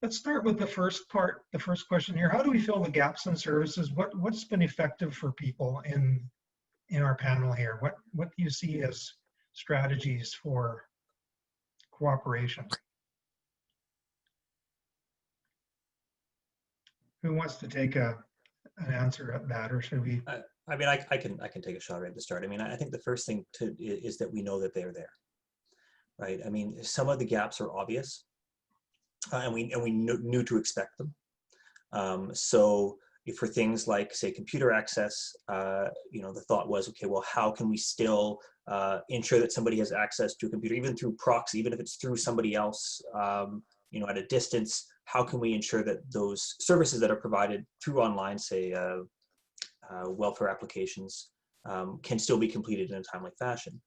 let's start with the first part, the first question here. How do we fill the gaps in services? What's been effective for people in our panel here? What do you see as strategies for cooperation? Who wants to take an answer at that, or should we? I mean, I can take a shot right at the start. I mean, I think the first thing is that we know that they're there, right? I mean, some of the gaps are obvious, and we knew to expect them. So for things like, say, computer access, the thought was, okay, well, how can we still ensure that somebody has access to a computer, even through proxy, even if it's through somebody else, at a distance? How can we ensure that those services that are provided through online, say, welfare applications, can still be completed in a timely fashion?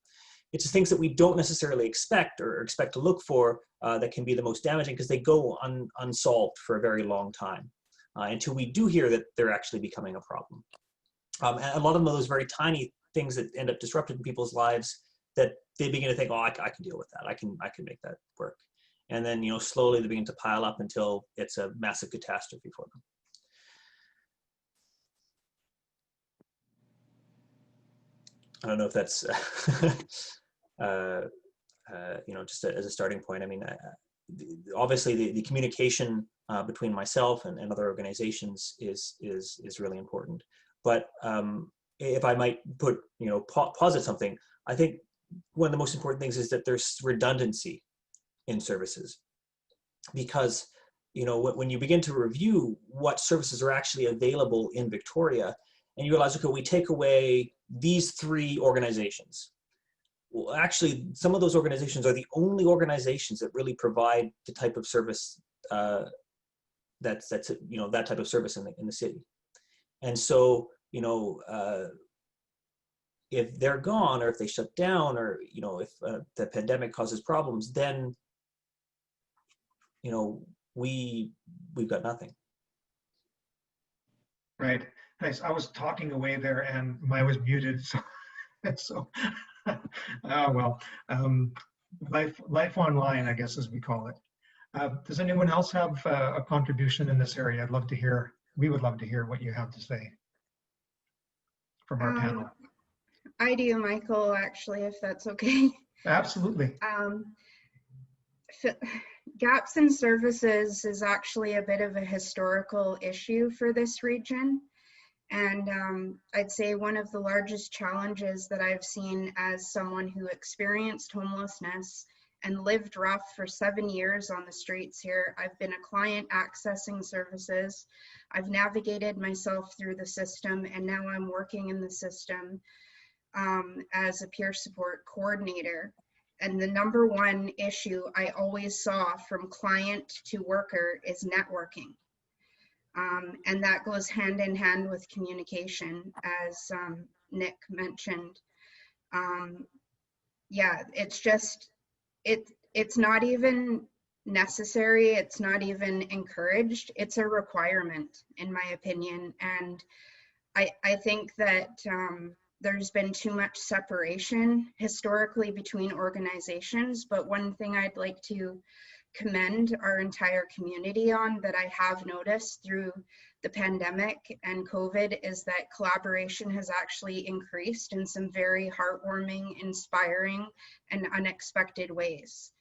It's the things that we don't necessarily expect or expect to look for that can be the most damaging, because they go unsolved for a very long time until we do hear that they're actually becoming a problem. And a lot of those very tiny things that end up disrupting people's lives, that they begin to think, oh, I can deal with that. I can make that work. And then, slowly they begin to pile up until it's a massive catastrophe for them. I don't know if that's, just as a starting point. I mean, obviously the communication between myself and other organizations is really important. But if I might posit something, I think one of the most important things is that there's redundancy in services, because when you begin to review what services are actually available in Victoria, and you realize, okay, we take away these 3 organizations. Well, actually, some of those organizations are the only organizations that really provide the type of service that's that type of service in the city. And so, if they're gone, or if they shut down, or if the pandemic causes problems, then we've got nothing. Right. Thanks. I was talking away there and mine was muted. So, so oh, well, life online, I guess, as we call it. Does anyone else have a contribution in this area? We would love to hear what you have to say from our panel. I do, Michael, actually, if that's okay. Absolutely. Gaps in services is actually a bit of a historical issue for this region. And I'd say one of the largest challenges that I've seen as someone who experienced homelessness and lived rough for 7 years on the streets here. I've been a client accessing services. I've navigated myself through the system, and now I'm working in the system as a peer support coordinator. And the number one issue I always saw from client to worker is networking. And that goes hand in hand with communication, as Nick mentioned. Yeah, it's just, it's not even necessary. It's not even encouraged. It's a requirement, in my opinion. And I think that there's been too much separation historically between organizations. But one thing I'd like to commend our entire community on that I have noticed through the pandemic and COVID is that collaboration has actually increased in some very heartwarming, inspiring, and unexpected ways.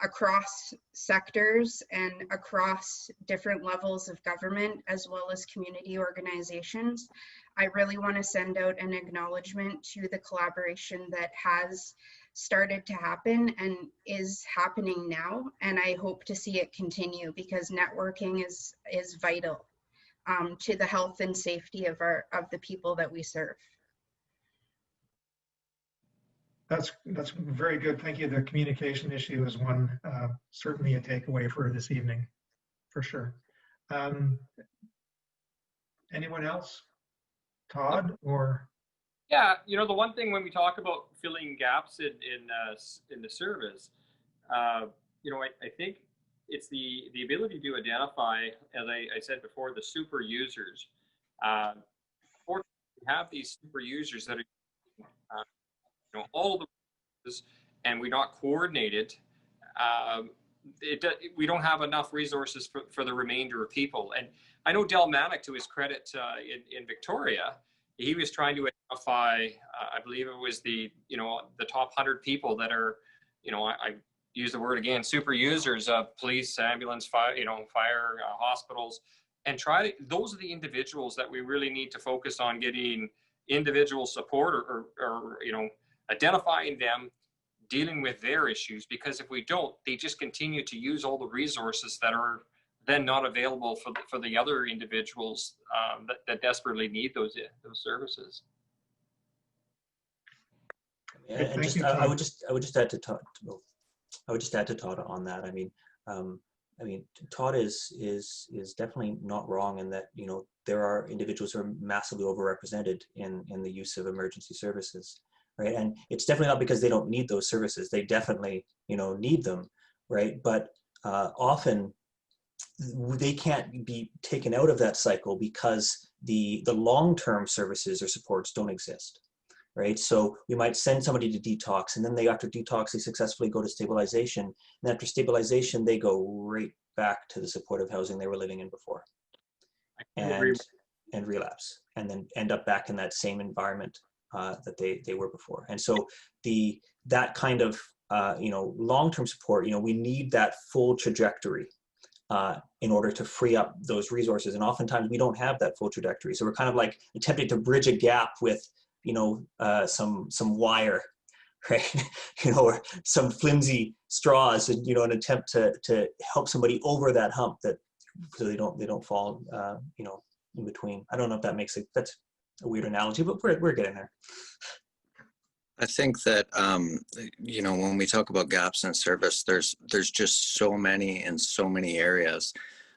Across sectors and across different levels of government, as well as community organizations. I really want to send out an acknowledgement to the collaboration that has started to happen and is happening now, and I hope to see it continue, because networking is vital to the health and safety of the people that we serve. That's very good. Thank you. The communication issue is one, certainly a takeaway for this evening, for sure. Anyone else? Todd or? Yeah, you know, the one thing when we talk about filling gaps in the service, you know, I think it's the ability to identify, as I said before, the super users. Or we have these super users that are, you know, all the resources, and we're not coordinated. We don't have enough resources for the remainder of people. And I know Del Manick, to his credit, in Victoria, he was trying to identify, I believe it was the top 100 people that are, you know, I use the word again, super users of police, ambulance, fire, hospitals, and those are the individuals that we really need to focus on getting individual support or you know, identifying them, dealing with their issues, because if we don't, they just continue to use all the resources that are then not available for the other individuals that desperately need those services. And just, I would just add to Todd. I would just add to Todd on that. I mean, Todd is definitely not wrong in that, you know, there are individuals who are massively overrepresented in the use of emergency services, right? And it's definitely not because they don't need those services. They definitely, you know, need them, right? But often they can't be taken out of that cycle because the long-term services or supports don't exist. Right, so we might send somebody to detox, and then after detox, they successfully go to stabilization. And after stabilization, they go right back to the supportive housing they were living in before, and relapse, and then end up back in that same environment that they were before. And so that kind of you know, long-term support, you know, we need that full trajectory in order to free up those resources. And oftentimes we don't have that full trajectory, so we're kind of like attempting to bridge a gap with, you know, some wire, right? You know, or some flimsy straws, and, you know, an attempt to help somebody over that hump, that so they don't fall, you know, in between. I don't know if that makes it. That's a weird analogy, but we're getting there. I think that you know, when we talk about gaps in service, there's just so many in so many areas.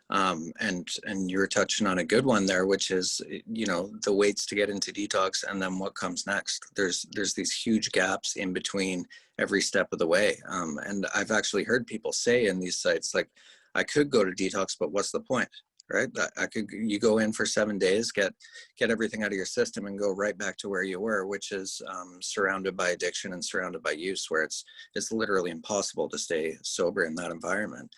And you're touching on a good one there, which is, you know, the waits to get into detox, and then what comes next. There's these huge gaps in between every step of the way. And I've actually heard people say in these sites, like, I could go to detox, but what's the point, right? You go in for 7 days, get everything out of your system and go right back to where you were, which is surrounded by addiction and surrounded by use, where it's literally impossible to stay sober in that environment.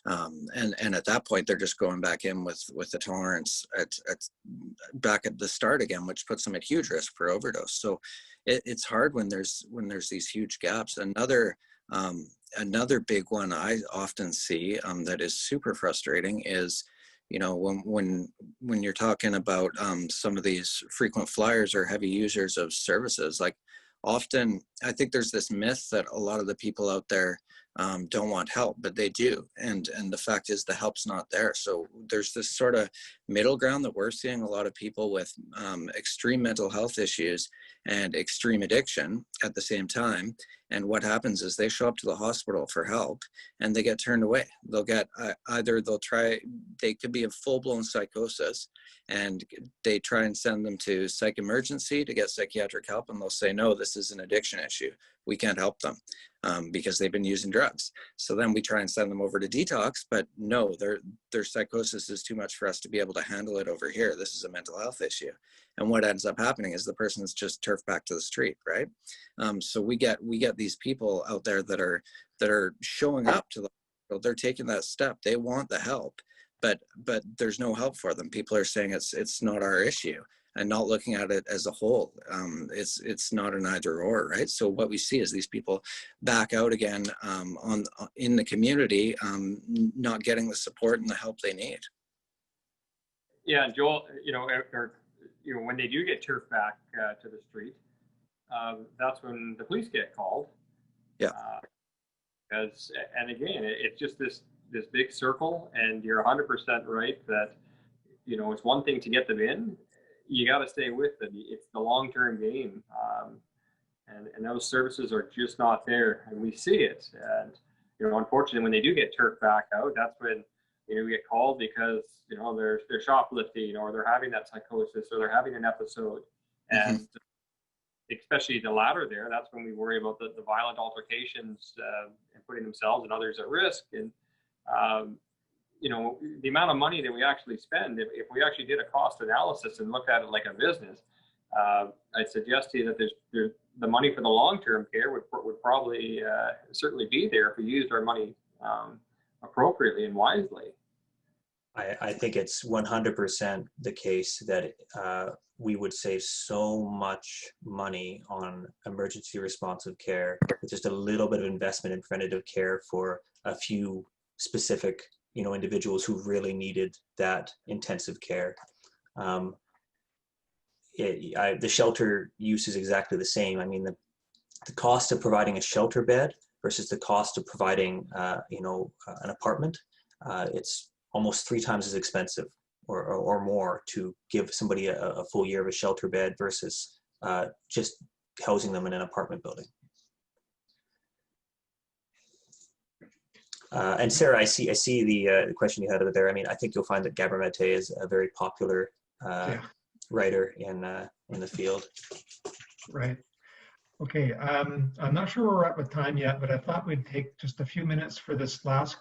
And at that point, they're just going back in with the tolerance back at the start again, which puts them at huge risk for overdose. So it's hard when there's these huge gaps. Another big one I often see that is super frustrating is, you know, when you're talking about some of these frequent flyers or heavy users of services, like often I think there's this myth that a lot of the people out there don't want help, but they do. And the fact is the help's not there. So there's this sort of middle ground that we're seeing a lot of people with extreme mental health issues and extreme addiction at the same time. And what happens is they show up to the hospital for help and they get turned away. They'll get they could be in full-blown psychosis, and they try and send them to psych emergency to get psychiatric help, and they'll say, no, this is an addiction issue. We can't help them because they've been using drugs. So then we try and send them over to detox, but no, their psychosis is too much for us to be able to handle it over here. This is a mental health issue. And what ends up happening is the person's just turfed back to the street, right? So we get these people out there that are showing up to they're taking that step. They want the help, but there's no help for them. People are saying it's not our issue and not looking at it as a whole. It's not an either or, right? So what we see is these people back out again in the community, not getting the support and the help they need. Yeah, Joel, when they do get turfed back to the street, that's when the police get called. Yeah. And again, it's just this big circle, and you're 100% right that, it's one thing to get them in. You got to stay with them. It's the long-term game. And those services are just not there, and we see it. And, unfortunately, when they do get turfed back out, that's when, we get called because, they're shoplifting, or they're having that psychosis, or they're having an episode. And especially the latter there, that's when we worry about the violent altercations and putting themselves and others at risk. And, the amount of money that we actually spend, if we actually did a cost analysis and looked at it like a business, I'd suggest to you that there's the money for the long-term care would probably certainly be there if we used our money appropriately and wisely. I think it's 100% the case that we would save so much money on emergency responsive care with just a little bit of investment in preventative care for a few specific, individuals who really needed that intensive care. The shelter use is exactly the same. I mean, the cost of providing a shelter bed versus the cost of providing, an apartment, it's almost 3 times as expensive or more to give somebody a full year of a shelter bed versus just housing them in an apartment building. And Sarah, I see the question you had over there. I mean, I think you'll find that Gabor Mate is a very popular writer in the field. Right. Okay. I'm not sure where we're at with time yet, but I thought we'd take just a few minutes for this last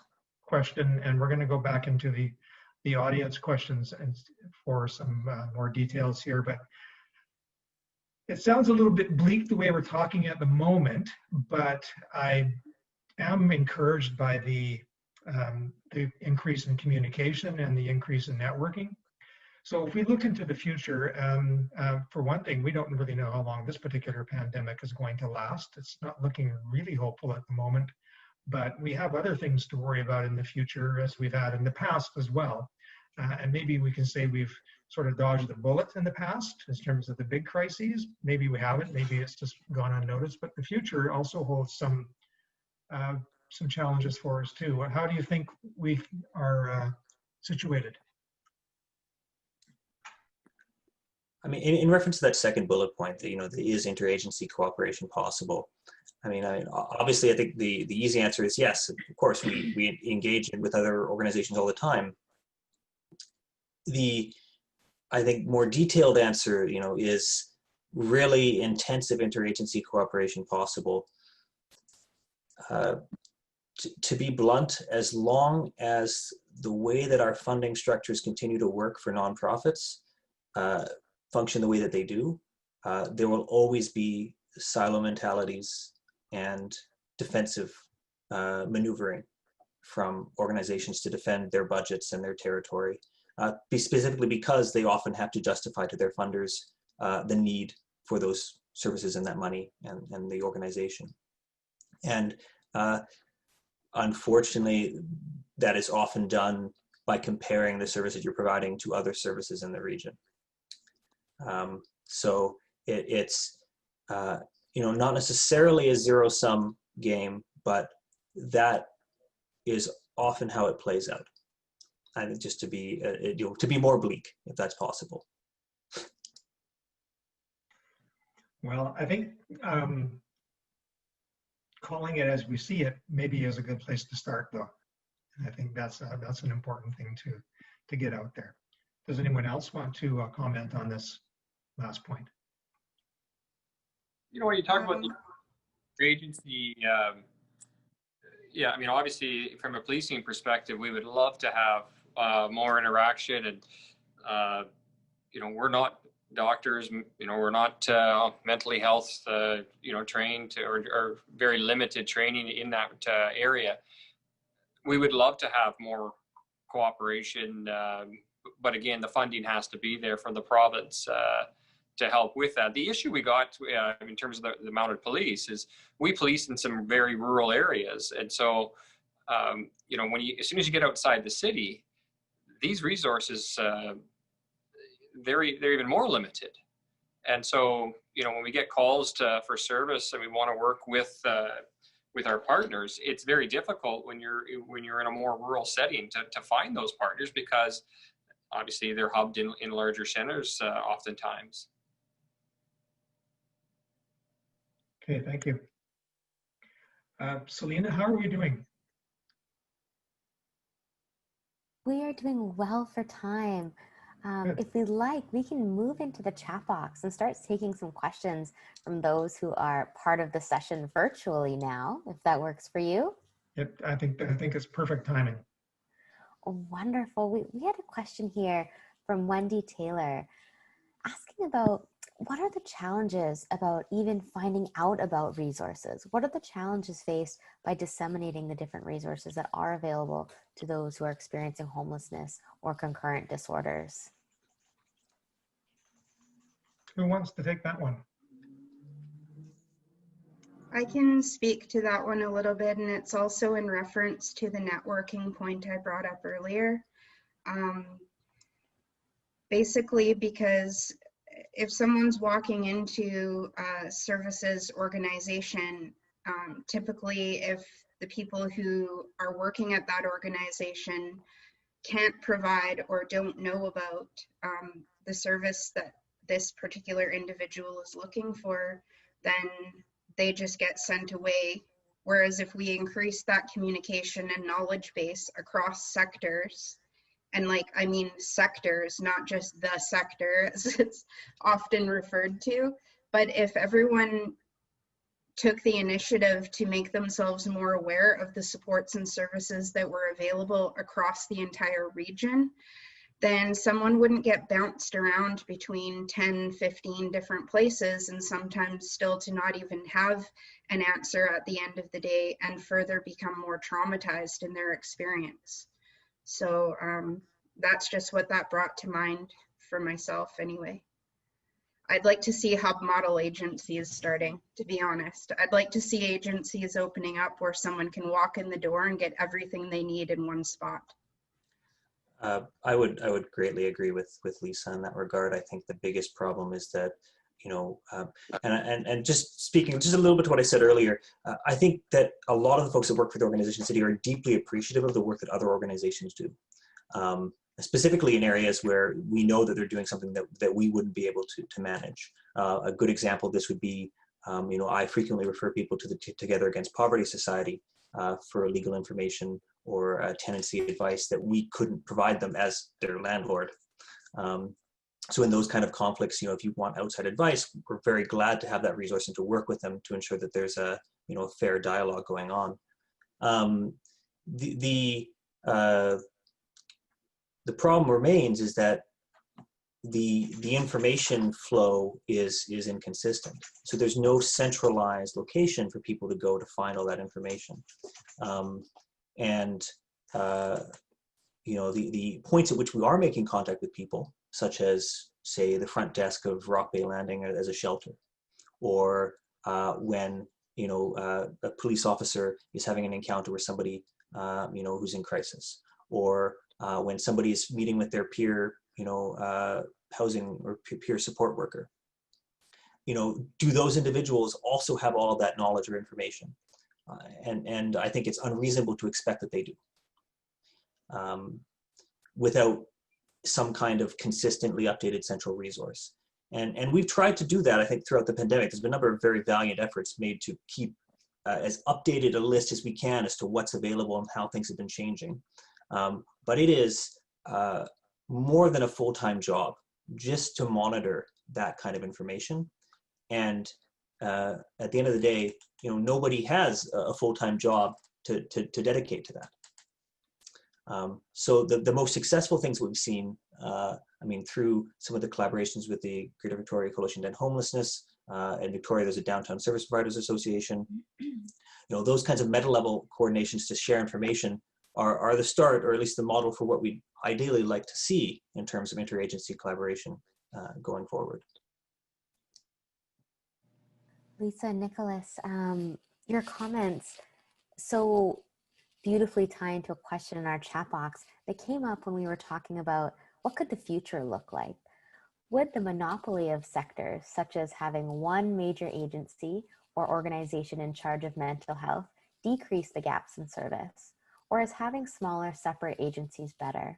question, and we're going to go back into the audience questions and for some more details here. But it sounds a little bit bleak the way we're talking at the moment, but I am encouraged by the increase in communication and the increase in networking. So if we look into the future, for one thing, we don't really know how long this particular pandemic is going to last. It's not looking really hopeful at the moment, but we have other things to worry about in the future, as we've had in the past as well. And maybe we can say we've sort of dodged the bullet in the past in terms of the big crises. Maybe we haven't, maybe it's just gone unnoticed, but the future also holds some challenges for us too. How do you think we are situated? I mean, in reference to that second bullet point, that, is interagency cooperation possible? I mean, obviously, I think the easy answer is yes. Of course, we engage with other organizations all the time. I think more detailed answer, is really intensive interagency cooperation possible? to be blunt, as long as the way that our funding structures continue to work for nonprofits function the way that they do, there will always be silo mentalities and defensive maneuvering from organizations to defend their budgets and their territory, specifically because they often have to justify to their funders the need for those services and that money and the organization. And unfortunately, that is often done by comparing the services you're providing to other services in the region. So it's not necessarily a zero-sum game, but that is often how it plays out. And just to be more bleak, if that's possible. Well, I think calling it as we see it maybe is a good place to start, though. And I think that's an important thing to get out there. Does anyone else want to comment on this last point? When you talk about the agency, obviously from a policing perspective, we would love to have more interaction, and we're not doctors, we're not mentally health, trained or very limited training in that area. We would love to have more cooperation, but again, the funding has to be there from the province to help with that. The issue we got in terms of the mounted police is we police in some very rural areas, and so as soon as you get outside the city, these resources they're even more limited. And so when we get calls for service and we want to work with our partners, it's very difficult when you're in a more rural setting to find those partners, because obviously they're hubbed in larger centers oftentimes. Okay, thank you. Selena, how are we doing? We are doing well for time. If we'd like, we can move into the chat box and start taking some questions from those who are part of the session virtually now, if that works for you. Yep, I think it's perfect timing. Wonderful. We had a question here from Wendy Taylor asking about what are the challenges about even finding out about resources? What are the challenges faced by disseminating the different resources that are available to those who are experiencing homelessness or concurrent disorders? Who wants to take that one? I can speak to that one a little bit, and it's also in reference to the networking point I brought up earlier. Basically, because if someone's walking into a services organization, typically if the people who are working at that organization can't provide or don't know about the service that this particular individual is looking for, then they just get sent away. Whereas if we increase that communication and knowledge base across sectors, and I mean sectors, not just the sector as it's often referred to, but if everyone took the initiative to make themselves more aware of the supports and services that were available across the entire region, then someone wouldn't get bounced around between 10, 15 different places, and sometimes still to not even have an answer at the end of the day and further become more traumatized in their experience. So that's just what that brought to mind for myself anyway. I'd like to see hub model agencies starting, to be honest. I'd like to see agencies opening up where someone can walk in the door and get everything they need in one spot. I would greatly agree with Lisa in that regard. I think the biggest problem is that, and just speaking just a little bit to what I said earlier, I think that a lot of the folks that work for the organization city are deeply appreciative of the work that other organizations do, specifically in areas where we know that they're doing something that we wouldn't be able to manage. A good example of this would be, I frequently refer people to the Together Against Poverty Society for legal information or tenancy advice that we couldn't provide them as their landlord. So in those kind of conflicts, if you want outside advice, we're very glad to have that resource and to work with them to ensure that there's a fair dialogue going on. The problem remains is that the information flow is inconsistent. So there's no centralized location for people to go to find all that information. The points at which we are making contact with people, such as, say, the front desk of Rock Bay Landing as a shelter, or when a police officer is having an encounter with somebody who's in crisis, or when somebody is meeting with their peer housing or peer support worker. Do those individuals also have all of that knowledge or information? And I think it's unreasonable to expect that they do, without some kind of consistently updated central resource. And we've tried to do that, I think, throughout the pandemic. There's been a number of very valiant efforts made to keep as updated a list as we can as to what's available and how things have been changing. But it is more than a full-time job just to monitor that kind of information. And at the end of the day, nobody has a full-time job to dedicate to that. So the most successful things we've seen, through some of the collaborations with the Greater Victoria Coalition to End Homelessness, in Victoria, there's a Downtown Service Providers Association. Those kinds of meta-level coordinations to share information are the start, or at least the model for what we'd ideally like to see in terms of interagency collaboration going forward. Lisa and Nicholas, your comments so beautifully tie into a question in our chat box that came up when we were talking about what could the future look like. Would the monopoly of sectors, such as having one major agency or organization in charge of mental health, decrease the gaps in service? Or is having smaller, separate agencies better?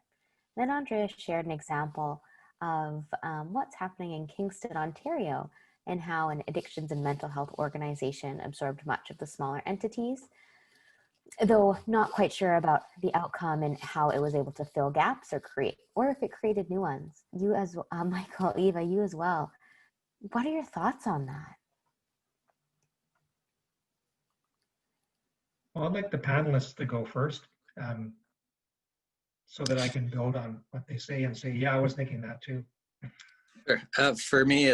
Then Andrea shared an example of what's happening in Kingston, Ontario, and how an addictions and mental health organization absorbed much of the smaller entities, though not quite sure about the outcome and how it was able to fill gaps or if it created new ones. You as Michael, Eva, you as well. What are your thoughts on that? Well, I'd like the panelists to go first, so that I can build on what they say and say, yeah, I was thinking that too. Sure. For me,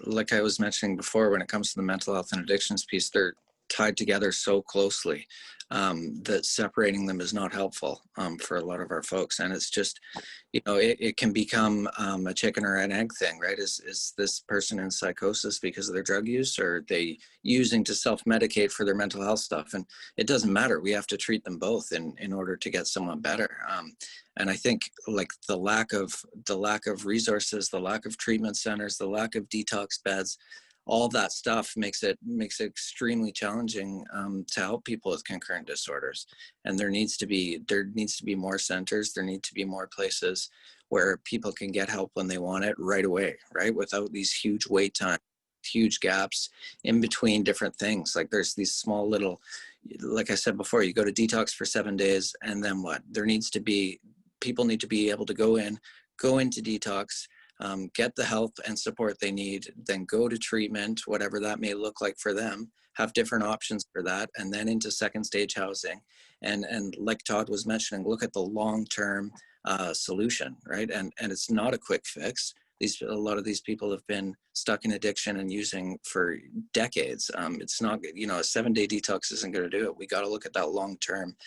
like I was mentioning before, when it comes to the mental health and addictions piece, they're tied together so closely that separating them is not helpful for a lot of our folks. And it's just, it can become a chicken or an egg thing, right? Is this person in psychosis because of their drug use, or are they using to self-medicate for their mental health stuff? And it doesn't matter. We have to treat them both in order to get someone better. And I think like the lack of resources, the lack of treatment centers, the lack of detox beds, all that stuff makes it extremely challenging to help people with concurrent disorders. And there needs to be more centers. There need to be more places where people can get help when they want it right away, right? Without these huge wait times, huge gaps in between different things. Like there's these small little, like I said before, you go to detox for 7 days and then what? People need to be able to go into detox, get the help and support they need, then go to treatment, whatever that may look like for them, have different options for that, and then into second stage housing. And like Todd was mentioning, look at the long-term solution, right? And it's not a quick fix. A lot of these people have been stuck in addiction and using for decades. It's not, a 7-day detox isn't going to do it. We got to look at that long-term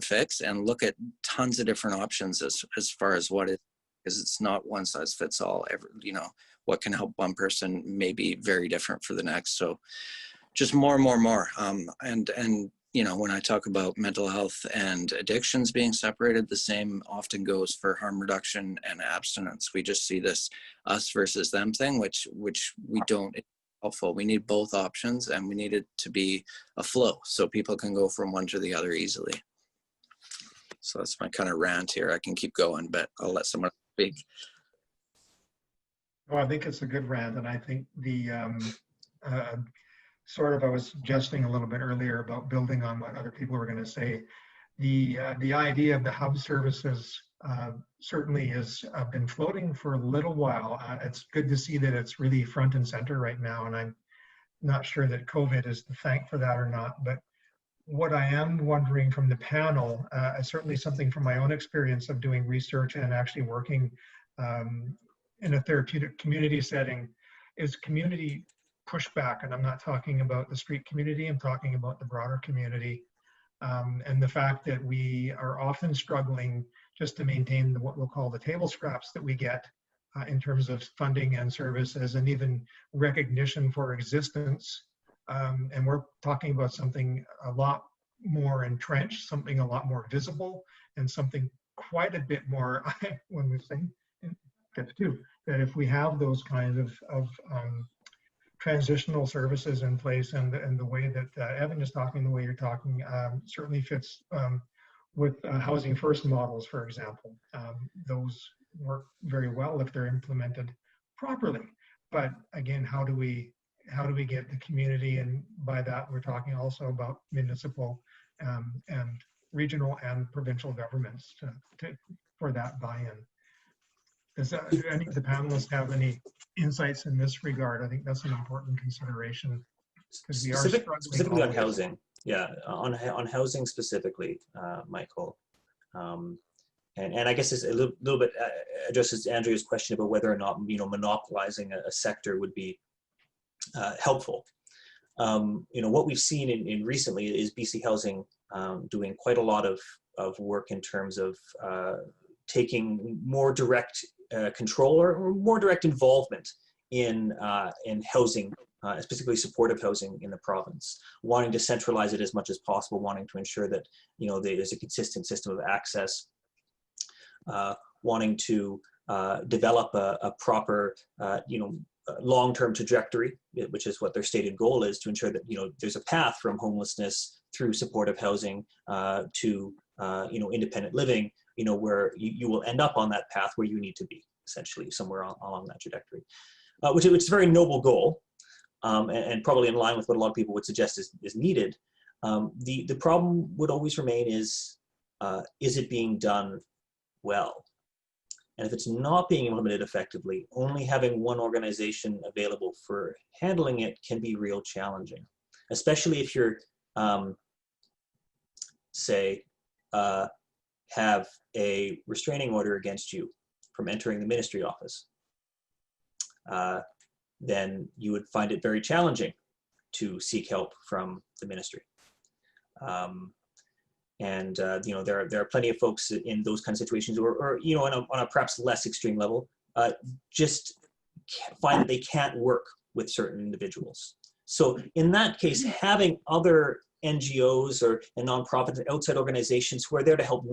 fix and look at tons of different options as far as what it, because it's not one size fits all. What can help one person may be very different for the next. So just more. And when I talk about mental health and addictions being separated, the same often goes for harm reduction and abstinence. We just see this us versus them thing, which we don't. It's helpful. We need both options, and we need it to be a flow so people can go from one to the other easily. So that's my kind of rant here. I can keep going, but I'll let someone speak. Well, I think it's a good rant, and I think the I was suggesting a little bit earlier about building on what other people were going to say. The idea of the hub services certainly has been floating for a little while. It's good to see that it's really front and center right now, and I'm not sure that COVID is the thank for that or not, but what I am wondering from the panel, certainly something from my own experience of doing research and actually working in a therapeutic community setting, is community pushback. And I'm not talking about the street community, I'm talking about the broader community. And the fact that we are often struggling just to maintain what we'll call the table scraps that we get in terms of funding and services and even recognition for existence. And we're talking about something a lot more entrenched, something a lot more visible, and something quite a bit more, when we say, that if we have those kinds of transitional services in place, and the way that Evan is talking, the way you're talking, certainly fits with housing first models, for example. Those work very well if they're implemented properly. But again, how do we get the community, and by that we're talking also about municipal and regional and provincial governments for that buy-in. Do any of the panelists have any insights in this regard? I think that's an important consideration, because we are specifically on housing. Yeah, on housing specifically, Michael. And I guess it's a little bit addresses Andrea's question about whether or not, you know, monopolizing a sector would be helpful. You know, what we've seen in recently is BC Housing doing quite a lot of work in terms of taking more direct control or more direct involvement in housing, specifically supportive housing in the province, wanting to centralize it as much as possible, wanting to ensure that, you know, there's a consistent system of access, wanting to develop a proper, you know, long-term trajectory, which is what their stated goal is, to ensure that, you know, there's a path from homelessness through supportive housing to, you know, independent living, you know, where you will end up on that path where you need to be, essentially, somewhere along that trajectory, which is a very noble goal, and probably in line with what a lot of people would suggest is needed. The problem would always remain is it being done well? And if it's not being implemented effectively, only having one organization available for handling it can be real challenging, especially if you're, say, have a restraining order against you from entering the ministry office. Then you would find it very challenging to seek help from the ministry. You know, there are plenty of folks in those kind of situations, or you know, on a perhaps less extreme level, just find that they can't work with certain individuals. So in that case, having other NGOs or nonprofits and outside organizations who are there to help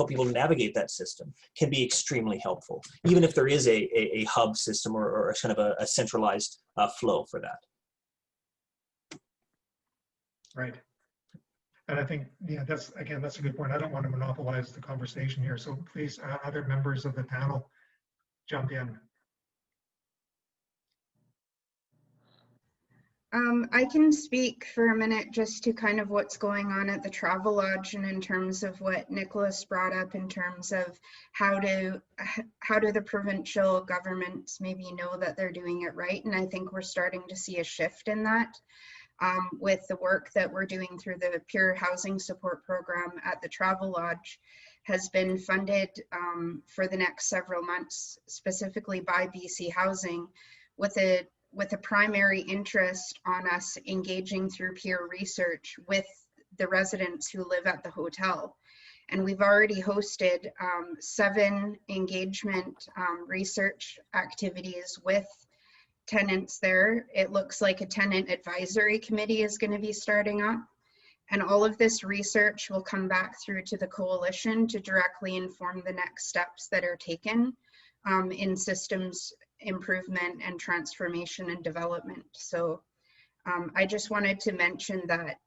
people navigate that system can be extremely helpful, even if there is a hub system or kind of a centralized flow for that. Right. And I think, yeah, that's a good point. I don't want to monopolize the conversation here. So please, other members of the panel, jump in. I can speak for a minute just to kind of what's going on at the Travelodge, and in terms of what Nicholas brought up in terms of how do the provincial governments maybe know that they're doing it right. And I think we're starting to see a shift in that. With the work that we're doing through the Peer Housing Support Program at the Travelodge, has been funded for the next several months, specifically by BC Housing, with a primary interest on us engaging through peer research with the residents who live at the hotel. And we've already hosted 7 engagement research activities with tenants there. It looks like a tenant advisory committee is going to be starting up, and all of this research will come back through to the coalition to directly inform the next steps that are taken in systems improvement and transformation and development. So I just wanted to mention that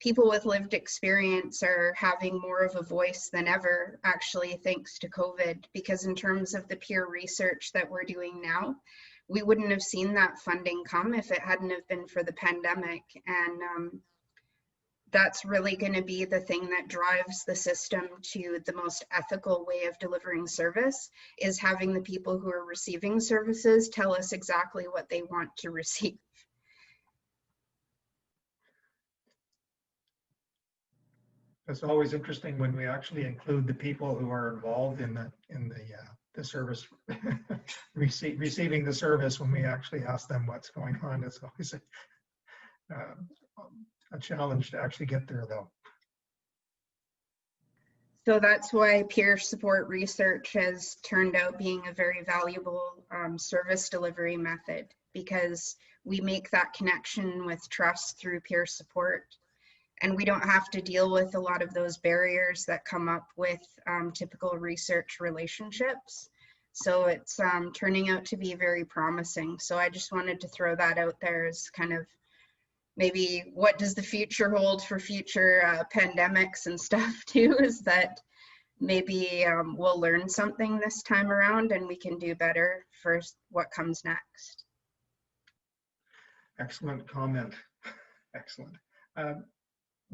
people with lived experience are having more of a voice than ever, actually, thanks to COVID, because in terms of the peer research that we're doing now, we wouldn't have seen that funding come if it hadn't have been for the pandemic. And that's really going to be the thing that drives the system to the most ethical way of delivering service, is having the people who are receiving services tell us exactly what they want to receive. it's always interesting when we actually include the people who are involved in the service, receiving the service. When we actually ask them what's going on, it's always a challenge to actually get there, though. So that's why peer support research has turned out being a very valuable service delivery method, because we make that connection with trust through peer support. And we don't have to deal with a lot of those barriers that come up with typical research relationships. So it's turning out to be very promising. So I just wanted to throw that out there as kind of maybe what does the future hold for future pandemics and stuff too, is that maybe we'll learn something this time around and we can do better for what comes next. Excellent comment. Excellent.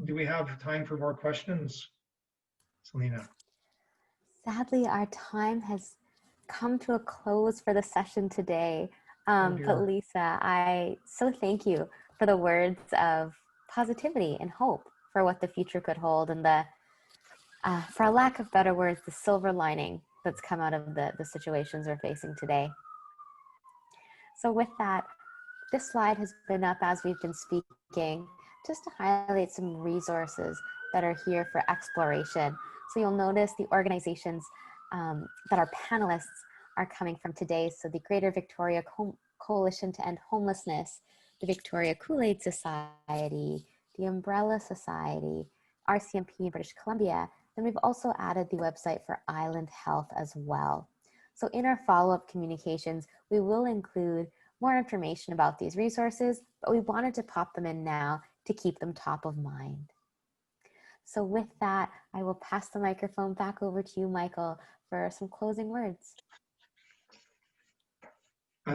Do we have time for more questions, Selena? Sadly, our time has come to a close for the session today. Oh, dear. But Lisa, I so thank you for the words of positivity and hope for what the future could hold, and the, for a lack of better words, the silver lining that's come out of the situations we're facing today. So with that, this slide has been up as we've been speaking, just to highlight some resources that are here for exploration. So you'll notice the organizations that our panelists are coming from today. So the Greater Victoria Coalition to End Homelessness, the Victoria Kool-Aid Society, the Umbrella Society, RCMP in British Columbia. Then we've also added the website for Island Health as well. So in our follow-up communications, we will include more information about these resources, but we wanted to pop them in now to keep them top of mind. So with that, I will pass the microphone back over to you, Michael, for some closing words.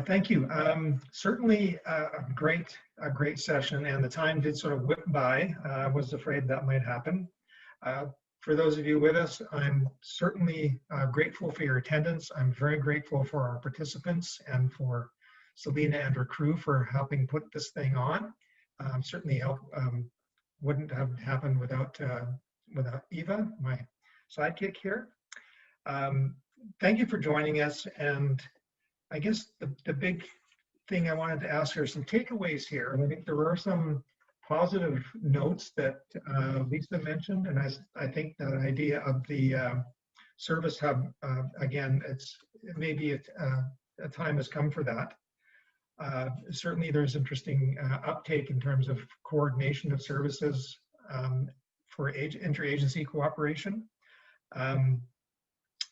Thank you. Certainly a great session, and the time did sort of whip by. I was afraid that might happen. For those of you with us, I'm certainly grateful for your attendance. I'm very grateful for our participants and for Selena and her crew for helping put this thing on. Certainly wouldn't have happened without Eva, my sidekick here. Thank you for joining us, and I guess the big thing I wanted to ask are some takeaways here. And I think there are some positive notes that Lisa mentioned, and I think that idea of the service hub, again, maybe a time has come for that. Certainly there's interesting uptake in terms of coordination of services for interagency cooperation.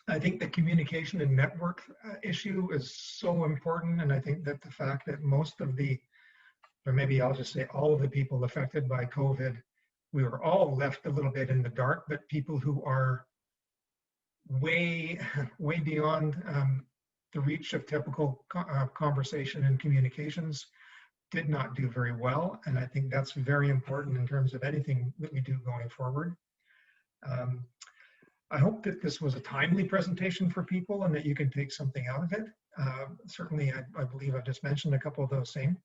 I think the communication and network issue is so important, and I think that the fact that most of the, or maybe I'll just say all of the people affected by COVID, we were all left a little bit in the dark, but people who are way beyond the reach of typical conversation and communications did not do very well. And I think that's very important in terms of anything that we do going forward. I hope that this was a timely presentation for people and that you can take something out of it. Certainly, I believe I've just mentioned a couple of those same.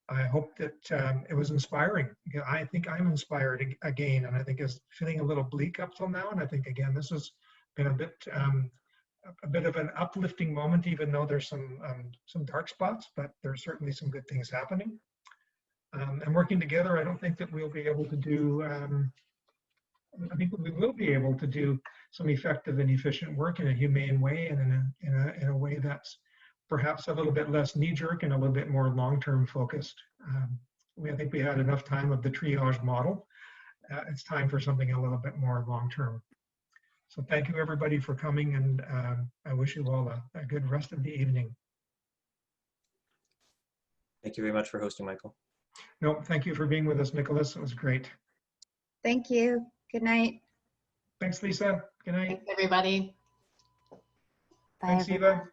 I hope that it was inspiring. I think I'm inspired again, and I think it's feeling a little bleak up till now. And I think, again, this has been a bit of an uplifting moment, even though there's some dark spots, but there's certainly some good things happening. And working together, I don't think that we'll be able to do, I think we will be able to do some effective and efficient work in a humane way, and in a way that's perhaps a little bit less knee-jerk and a little bit more long-term focused. I think we had enough time of the triage model. It's time for something a little bit more long-term. So thank you everybody for coming, and I wish you all a good rest of the evening. Thank you very much for hosting, Michael. No, thank you for being with us, Nicholas. It was great. Thank you. Good night. Thanks, Lisa. Good night. Thanks, everybody. Bye, Thanks, everyone. Eva.